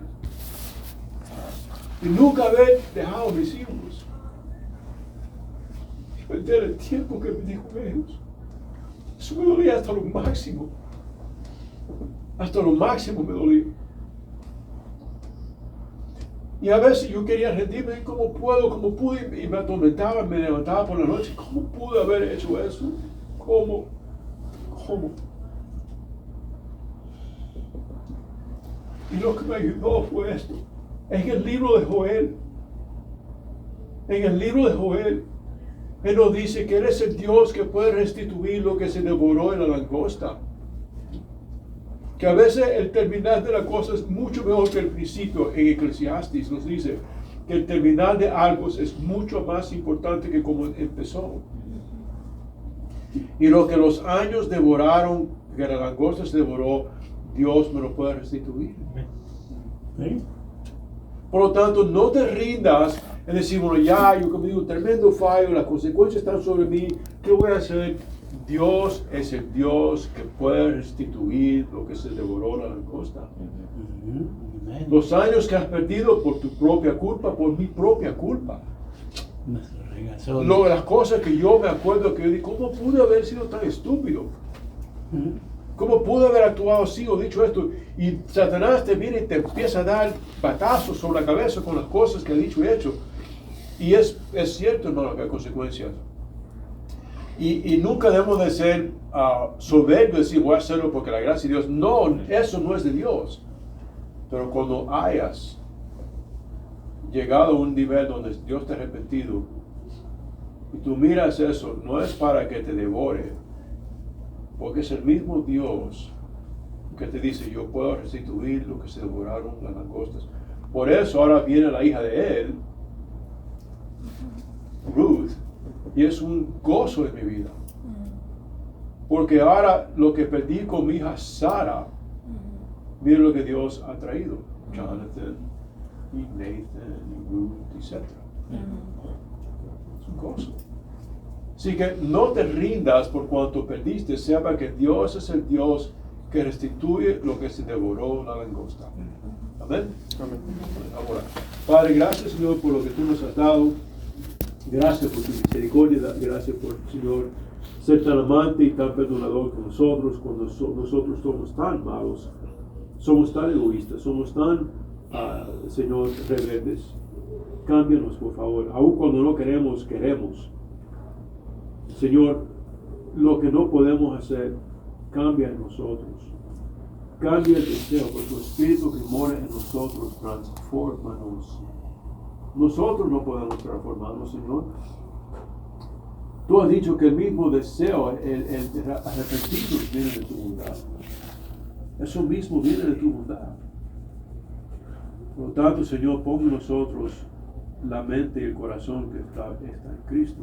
Y nunca haber dejado a mis hijos. Y perder el tiempo que perdí con ellos. Eso me dolía hasta lo máximo. Hasta lo máximo me dolía. Y a veces yo quería rendirme, ¿cómo pude? Y me atormentaba, me levantaba por la noche. ¿Cómo pude haber hecho eso? ¿Cómo? Y lo que me ayudó fue esto. En el libro de Joel, Él nos dice que eres el Dios que puede restituir lo que se devoró en la langosta. Que a veces el terminar de la cosa es mucho mejor que el principio. En Eclesiastes nos dice que el terminar de algo es mucho más importante que como empezó. Y lo que los años devoraron, que la langosta se devoró, Dios me lo puede restituir. ¿Sí? Por lo tanto, no te rindas en decir, bueno, ya, yo cometí un tremendo fallo, las consecuencias están sobre mí, ¿qué voy a hacer? Dios es el Dios que puede restituir lo que se devoró la langosta. Los años que has perdido por tu propia culpa, por mi propia culpa. Las cosas que yo me acuerdo que yo dije, ¿cómo pude haber sido tan estúpido? ¿Cómo pude haber actuado así o dicho esto? Y Satanás te viene y te empieza a dar batazos sobre la cabeza con las cosas que ha dicho y hecho. Y es cierto, hermano, que hay consecuencias. Y nunca debemos de ser soberbios y decir, voy a hacerlo porque la gracia de Dios. No, eso no es de Dios. Pero cuando hayas llegado a un nivel donde Dios te ha arrepentido y tú miras eso, no es para que te devore, porque es el mismo Dios que te dice, yo puedo restituir lo que se devoraron las langostas. Por eso ahora viene la hija de él, Ruth, y es un gozo en mi vida. Porque ahora lo que perdí con mi hija Sara, mira lo que Dios ha traído. Jonathan, y Nathan, y Ruth, etc. Es un gozo. Así que no te rindas por cuanto perdiste, sepa que Dios es el Dios que restituye lo que se devoró la langosta. Amén. Amén. Ahora, Padre, gracias, Señor, por lo que tú nos has dado. Gracias por tu misericordia, gracias por, Señor, ser tan amante y tan perdonador con nosotros cuando nosotros somos tan malos, somos tan egoístas, somos tan, Señor, rebeldes. Cámbianos, por favor. Aun cuando no queremos, queremos. Señor, lo que no podemos hacer, cambia en nosotros. Cambia el deseo, por tu Espíritu que mora en nosotros, transfórmanos. Nosotros no podemos transformarnos, Señor. Tú has dicho que el mismo deseo, el arrepentirnos, viene de tu bondad. Eso mismo viene de tu bondad. Por lo tanto, Señor, pon en nosotros la mente y el corazón que está en Cristo.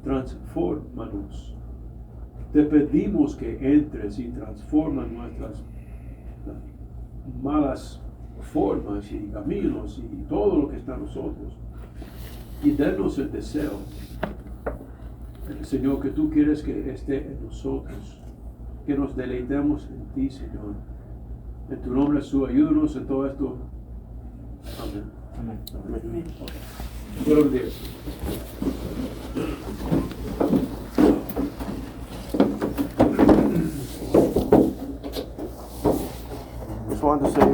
Transfórmanos. Te pedimos que entres y transformas nuestras malas formas y caminos y todo lo que está en nosotros. Y denos el deseo, Señor, que tú quieres que esté en nosotros, que nos deleitemos en ti, Señor. En tu nombre, Jesús, ayúdanos en todo esto. Amén. Amén. Amén. Buenos días. Just wanted to say